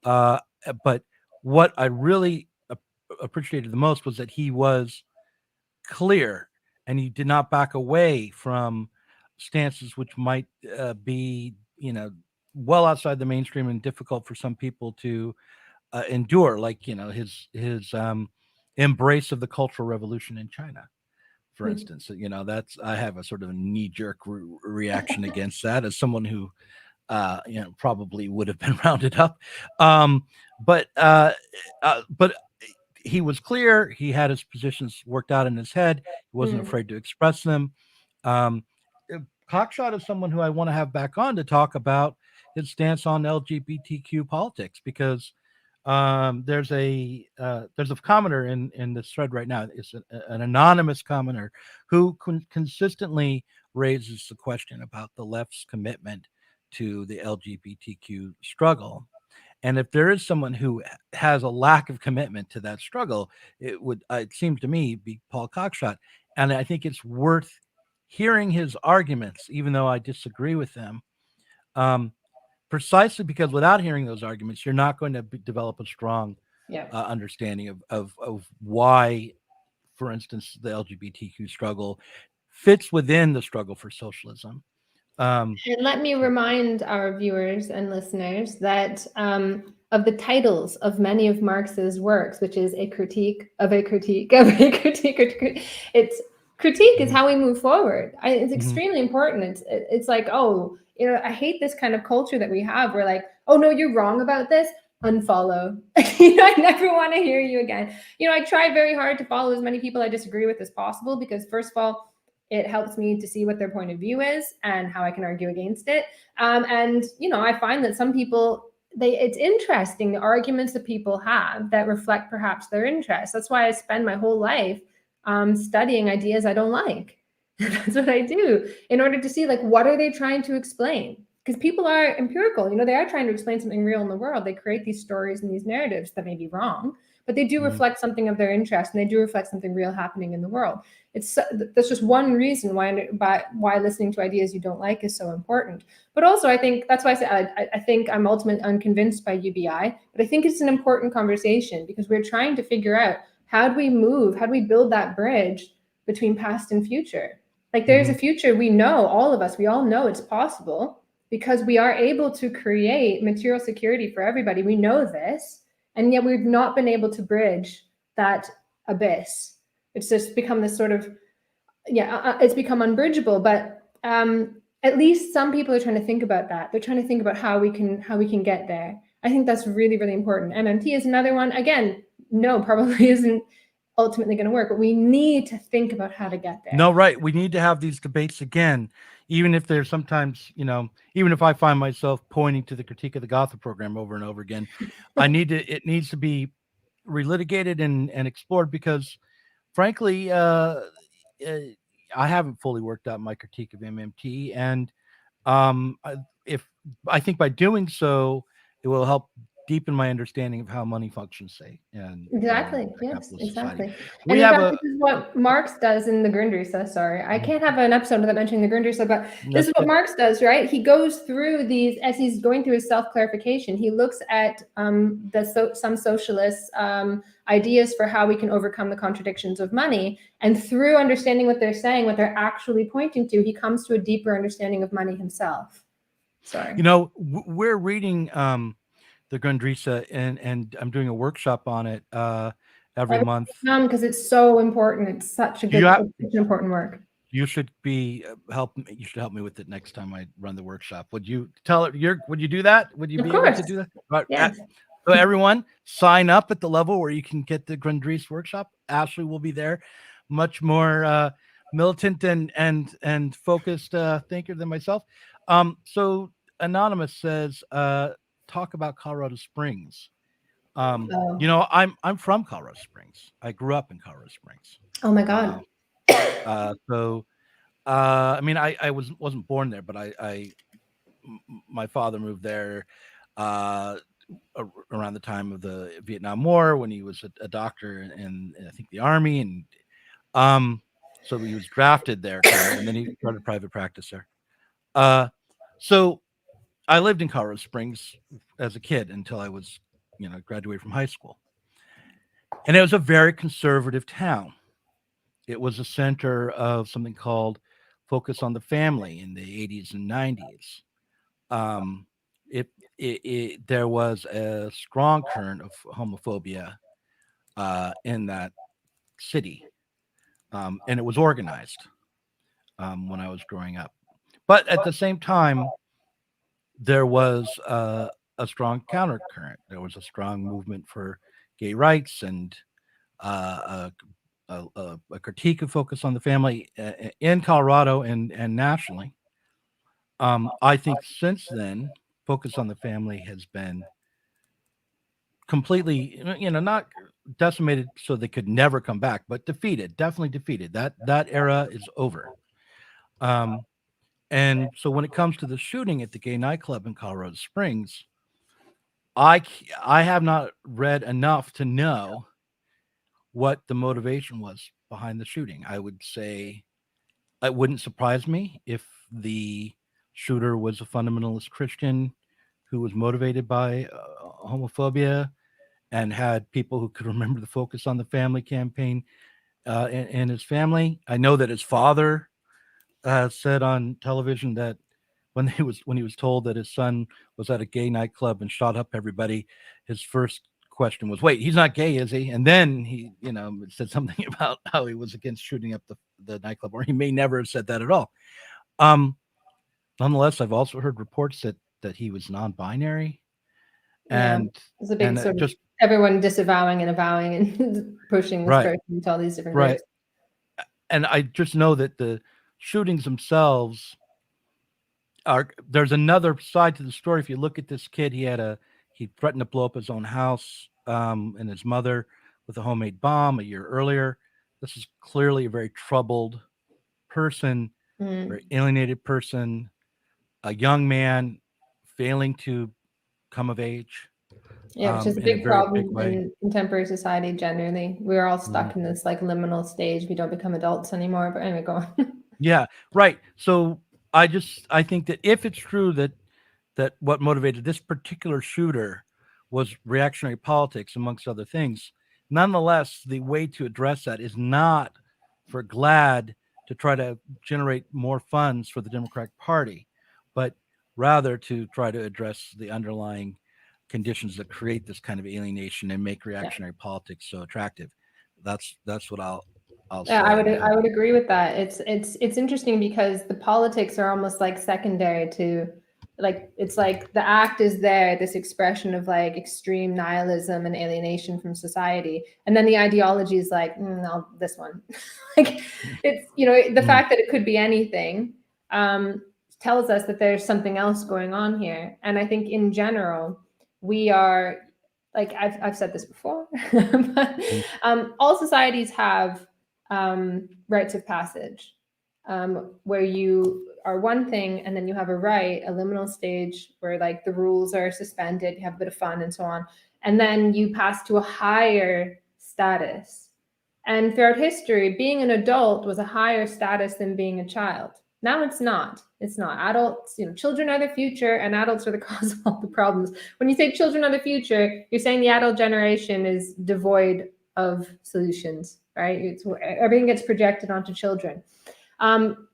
But what I really appreciated the most was that he was clear and he did not back away from stances which might be, you know, well outside the mainstream and difficult for some people to endure, like, you know, his embrace of the Cultural Revolution in China, for instance. You know, I have a sort of a knee-jerk reaction against that as someone who you know, probably would have been rounded up. But he was clear. He had his positions worked out in his head. He wasn't afraid to express them. Cockshott is someone who I want to have back on to talk about his stance on LGBTQ politics, because there's a commenter in this thread right now. It's an anonymous commenter who consistently raises the question about the left's commitment to the LGBTQ struggle. And if there is someone who has a lack of commitment to that struggle, it seems to me, be Paul Cockshott. And I think it's worth hearing his arguments, even though I disagree with them, precisely because without hearing those arguments, you're not going to develop a strong understanding of why, for instance, the LGBTQ struggle fits within the struggle for socialism. Um, And let me remind our viewers and listeners that of the titles of many of Marx's works, which is a critique of a critique of a critique. It's critique is how we move forward. It's extremely important. It's like, oh, I hate this kind of culture that we have. We're like, oh no, you're wrong about this. Unfollow. I never want to hear you again. I try very hard to follow as many people I disagree with as possible because, first of all, it helps me to see what their point of view is and how I can argue against it. And I find that some people, it's interesting the arguments that people have that reflect perhaps their interests. That's why I spend my whole life studying ideas I don't like. That's what I do in order to see, like, what are they trying to explain? Because people are empirical, they are trying to explain something real in the world. They create these stories and these narratives that may be wrong, but they do reflect something of their interest, and they do reflect something real happening in the world. That's just one reason why listening to ideas you don't like is so important. But also, I think that's why I say I think I'm ultimately unconvinced by UBI, but I think it's an important conversation because we're trying to figure out how do we build that bridge between past and future. Like, there's a future we know, we all know it's possible because we are able to create material security for everybody. We know this, and yet we've not been able to bridge that abyss. It's just become this sort of, it's become unbridgeable. But at least some people are trying to think about that. They're trying to think about how we can get there. I think that's really, really important. MMT is another one. Again, no, probably isn't ultimately going to work, but we need to think about how to get there. No, right. We need to have these debates again, even if there's sometimes, even if I find myself pointing to the critique of the Gotha program over and over again, it needs to be relitigated and explored because frankly, I haven't fully worked out my critique of MMT. And I think by doing so, it will help deepen my understanding of how money functions, say, and exactly, yes, exactly. Society. And in fact, this is what Marx does in the Grundrisse. Sorry, I can't have an episode without mentioning the Grundrisse, but this is what Marx does, right? He goes through these as he's going through his self-clarification. He looks at some socialist ideas for how we can overcome the contradictions of money, and through understanding what they're saying, what they're actually pointing to, he comes to a deeper understanding of money himself. Sorry, we're reading the Grundrisse, and I'm doing a workshop on it every month because it's so important. It's such a good, such an important work. You should help me with it next time I run the workshop. Would you tell it? Would you do that? Would you be able to do that? Right. Yes. So everyone, sign up at the level where you can get the Grundrisse workshop. Ashley will be there, much more militant and focused thinker than myself. So Anonymous says, talk about Colorado Springs. I'm from Colorado Springs. I grew up in Colorado Springs. Oh my God. I mean, I wasn't born there, but my father moved there around the time of the Vietnam War when he was a doctor in I think the Army, and so he was drafted there, and then he started private practice there. So I lived in Colorado Springs as a kid until I was, graduated from high school. And it was a very conservative town. It was a center of something called Focus on the Family in the 80s and 90s. There was a strong current of homophobia in that city. And it was organized when I was growing up. But at the same time, there was a strong countercurrent. There was a strong movement for gay rights and a critique of Focus on the Family in Colorado and nationally. I think since then, Focus on the Family has been completely, not decimated so they could never come back, but definitely defeated. That era is over. And so when it comes to the shooting at the gay nightclub in Colorado Springs, I have not read enough to know what the motivation was behind the shooting. I would say it wouldn't surprise me if the shooter was a fundamentalist Christian who was motivated by homophobia and had people who could remember the Focus on the Family campaign in his family. I know that his father said on television that when he was told that his son was at a gay nightclub and shot up everybody, his first question was, "Wait, he's not gay, is he?" And then he, said something about how he was against shooting up the nightclub, or he may never have said that at all. Nonetheless, I've also heard reports that he was non-binary, and it's a big sort of just everyone disavowing and avowing and pushing this person into all these different groups. And I just know that the shootings themselves there's another side to the story. If you look at this kid, he threatened to blow up his own house and his mother with a homemade bomb a year earlier. This is clearly a very troubled person, very alienated person, a young man failing to come of age. Yeah, which is a big problem in contemporary society generally. We're all stuck in this like liminal stage. We don't become adults anymore. But anyway, go on. Yeah, right. So I think that if it's true that what motivated this particular shooter was reactionary politics, amongst other things, nonetheless, the way to address that is not for GLAAD to try to generate more funds for the Democratic Party, but rather to try to address the underlying conditions that create this kind of alienation and make reactionary politics so attractive. That's what I'll say. I would agree with that. It's interesting because the politics are almost like secondary to, like, it's like the act is there, this expression of like extreme nihilism and alienation from society, and then the ideology is like, no, this one. Like, it's, the fact that it could be anything tells us that there's something else going on here. And I think in general, we are, like, I've said this before, but all societies have rites of passage, where you are one thing and then you have a liminal stage where like the rules are suspended, you have a bit of fun and so on, and then you pass to a higher status. And throughout history, being an adult was a higher status than being a child. Now it's not. Adults, children are the future, and adults are the cause of all the problems. When you say children are the future, you're saying the adult generation is devoid of solutions, right? Everything gets projected onto children.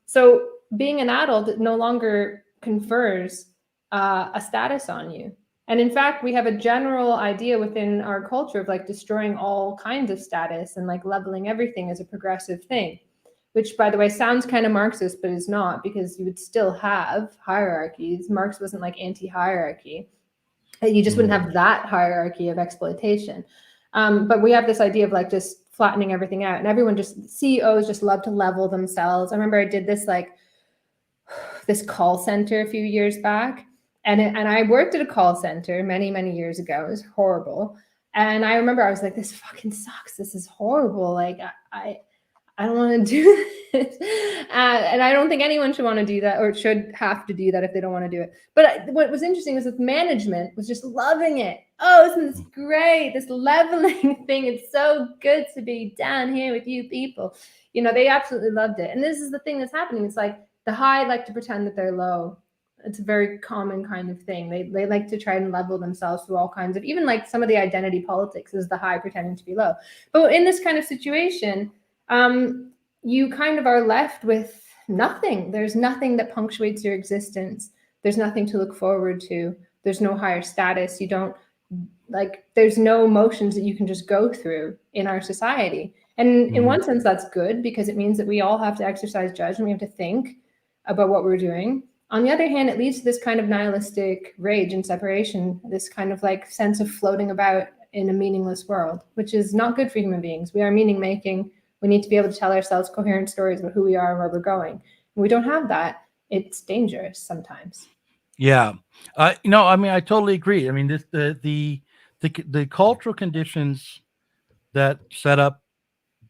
So being an adult no longer confers a status on you. And in fact, we have a general idea within our culture of like destroying all kinds of status and like leveling everything as a progressive thing, which, by the way, sounds kind of Marxist, but is not, because you would still have hierarchies. Marx wasn't like anti-hierarchy. You just wouldn't have that hierarchy of exploitation. But we have this idea of like just flattening everything out, and everyone CEOs just love to level themselves. I remember I did this call center a few years back, and I worked at a call center many, many years ago. It was horrible. And I remember I was like, this fucking sucks. This is horrible. Like, I don't want to do this. And I don't think anyone should want to do that, or should have to do that if they don't want to do it. But what was interesting was that management was just loving it. Oh, isn't this great? This leveling thing. It's so good to be down here with you people. They absolutely loved it. And this is the thing that's happening. It's like the high like to pretend that they're low. It's a very common kind of thing. They like to try and level themselves through all kinds of, even like some of the identity politics is the high pretending to be low. But in this kind of situation, you kind of are left with nothing. There's nothing that punctuates your existence. There's nothing to look forward to. There's no higher status. There's no emotions that you can just go through in our society. And in one sense, that's good, because it means that we all have to exercise judgment. We have to think about what we're doing. On the other hand, it leads to this kind of nihilistic rage and separation, this kind of like sense of floating about in a meaningless world, which is not good for human beings. We are meaning making. We need to be able to tell ourselves coherent stories about who we are and where we're going. When we don't have that, it's dangerous sometimes. Yeah. I totally agree. I mean, the cultural conditions that set up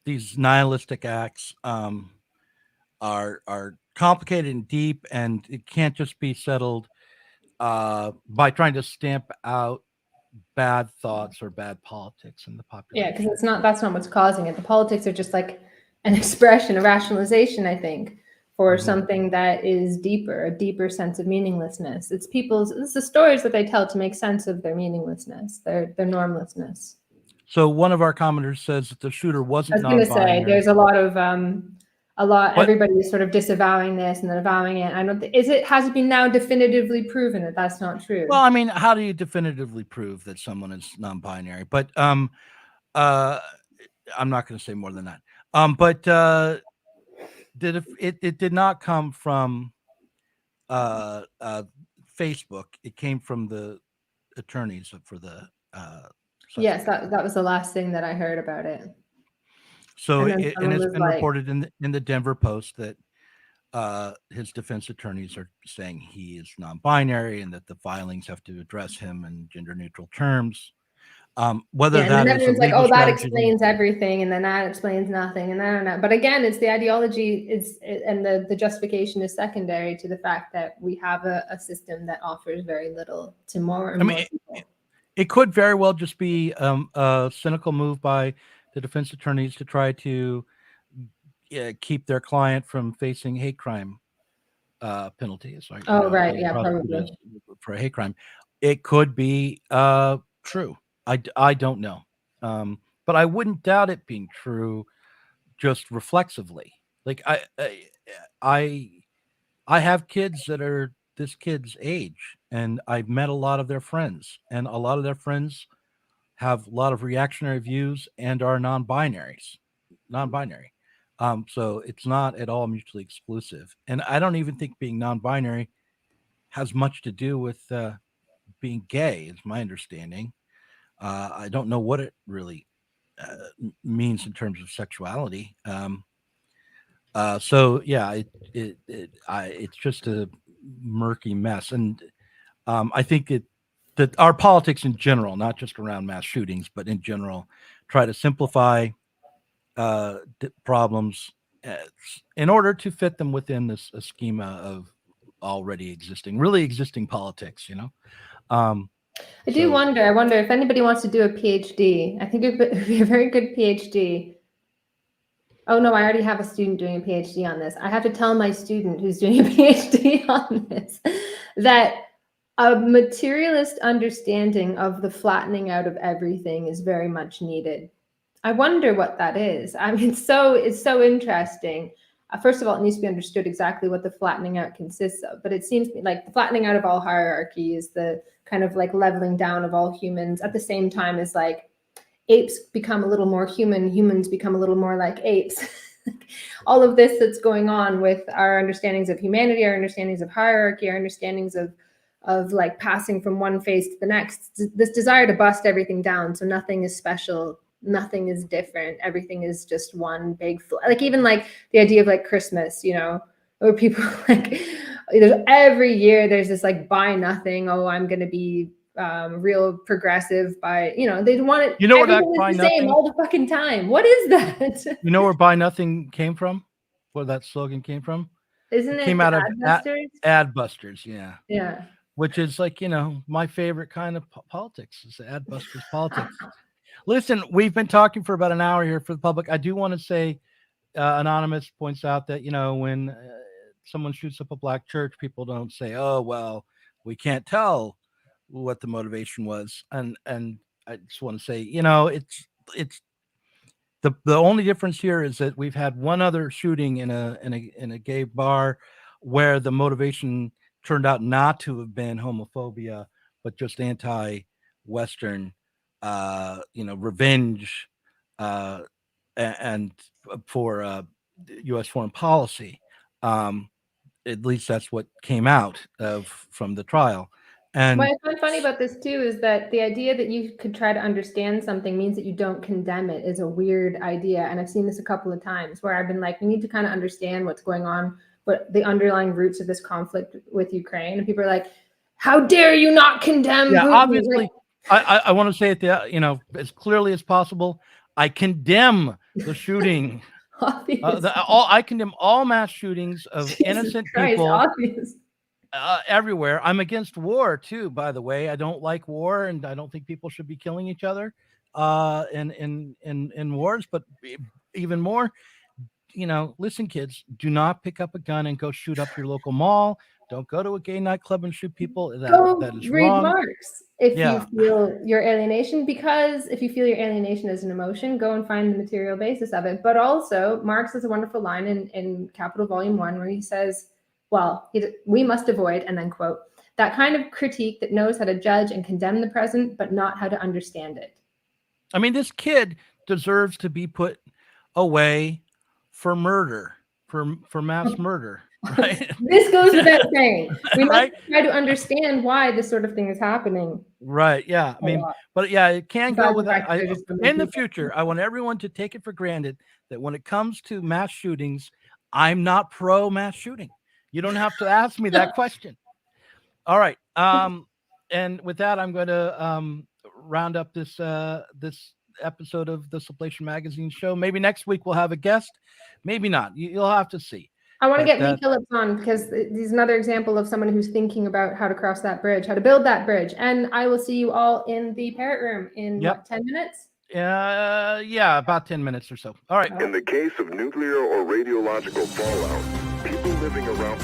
these nihilistic acts are complicated and deep, and it can't just be settled by trying to stamp out bad thoughts or bad politics in the population. Yeah, because that's not what's causing it. The politics are just like an expression, a rationalization, I think, for something that is deeper, a deeper sense of meaninglessness. It's the stories that they tell to make sense of their meaninglessness, their normlessness. So one of our commenters says that the shooter wasn't I was going to say, there's a lot everybody is sort of disavowing this and then avowing it. I don't has it been now definitively proven that that's not true? Well, I mean, how do you definitively prove that someone is non-binary? But I'm not going to say more than that. But it did not come from Facebook. It came from the attorneys for the yes, that was the last thing that I heard about it. So it's been reported in the Denver Post that his defense attorneys are saying he is non-binary and that the filings have to address him in gender-neutral terms. Whether that is everyone's like, oh, that explains everything, and then that explains nothing, and then but again, it's the ideology and the justification is secondary to the fact that we have a system that offers very little to more and more people. It could very well just be a cynical move by the defense attorneys to try to keep their client from facing hate crime penalties. Like, right, yeah, probably for a hate crime. It could be true. I don't know, but I wouldn't doubt it being true just reflexively. Like I have kids that are this kid's age, and I've met a lot of their friends, and a lot of their friends have a lot of reactionary views and are non-binary. So it's not at all mutually exclusive. And I don't even think being non-binary has much to do with being gay, is my understanding. I don't know what it really means in terms of sexuality. So yeah, it's just a murky mess. And I think that our politics in general, not just around mass shootings, but in general, try to simplify problems in order to fit them within this schema of already really existing politics, I wonder if anybody wants to do a PhD. I think it would be a very good PhD. Oh no, I already have a student doing a PhD on this. I have to tell my student who's doing a PhD on this that a materialist understanding of the flattening out of everything is very much needed. I wonder what that is. I mean, it's so interesting. First of all, it needs to be understood exactly what the flattening out consists of. But it seems to me like the flattening out of all hierarchy is the kind of like leveling down of all humans at the same time as like apes become a little more human, humans become a little more like apes. All of this that's going on with our understandings of humanity, our understandings of hierarchy, our understandings of like passing from one phase to the next, this desire to bust everything down so nothing is special, nothing is different, everything is just one big like even like the idea of like Christmas, where people like every year there's this like buy nothing, oh, I'm gonna be real progressive by they want it where that buy the same all the fucking time. What is that? Where buy nothing came from, where that slogan came from? Isn't it came out of Adbusters? Yeah, which is like my favorite kind of politics is Adbusters politics. Listen, we've been talking for about an hour here for the public. I do want to say Anonymous points out that when someone shoots up a black church, people don't say, oh well, we can't tell what the motivation was, and I just want to say it's the only difference here is that we've had one other shooting in a gay bar where the motivation turned out not to have been homophobia but just anti-Western revenge and for U.S. foreign policy. At least that's what came out from the trial. And what I find funny about this too is that the idea that you could try to understand something means that you don't condemn it is a weird idea. And I've seen this a couple of times where I've been like, we need to kind of understand what's going on, what the underlying roots of this conflict with Ukraine. And people are like, how dare you not condemn Putin? Obviously, I want to say it as clearly as possible. I condemn the shooting. I condemn all mass shootings of innocent people everywhere. I'm against war too, by the way. I don't like war, and I don't think people should be killing each other in wars. But even more, listen, kids, do not pick up a gun and go shoot up your local mall. Don't go to a gay nightclub and shoot people. Go That is read wrong. Marx if Yeah. you feel your alienation, because if you feel your alienation as an emotion, go and find the material basis of it. But also, Marx has a wonderful line in Capital Volume 1 where he says, well, we must avoid, and then quote, that kind of critique that knows how to judge and condemn the present, but not how to understand it. I mean, this kid deserves to be put away for murder, for mass murder, right? This goes without saying. We must Right? try to understand why this sort of thing is happening. Right. Yeah. I mean, but yeah, it can go Besides the without. fact that they're just In the people. future, I want everyone to take it for granted that when it comes to mass shootings, I'm not pro mass shooting. You don't have to ask me that question. All right. And with that, I'm going to round up this this episode of the Sublation Magazine show. Maybe next week we'll have a guest. Maybe not. You'll have to see. I want to But get Lee Phillips on, because he's another example of someone who's thinking about how to cross that bridge, how to build that bridge. And I will see you all in the Parrot Room in what, 10 minutes? Yeah, about 10 minutes or so. All right. In the case of nuclear or radiological fallout, people living around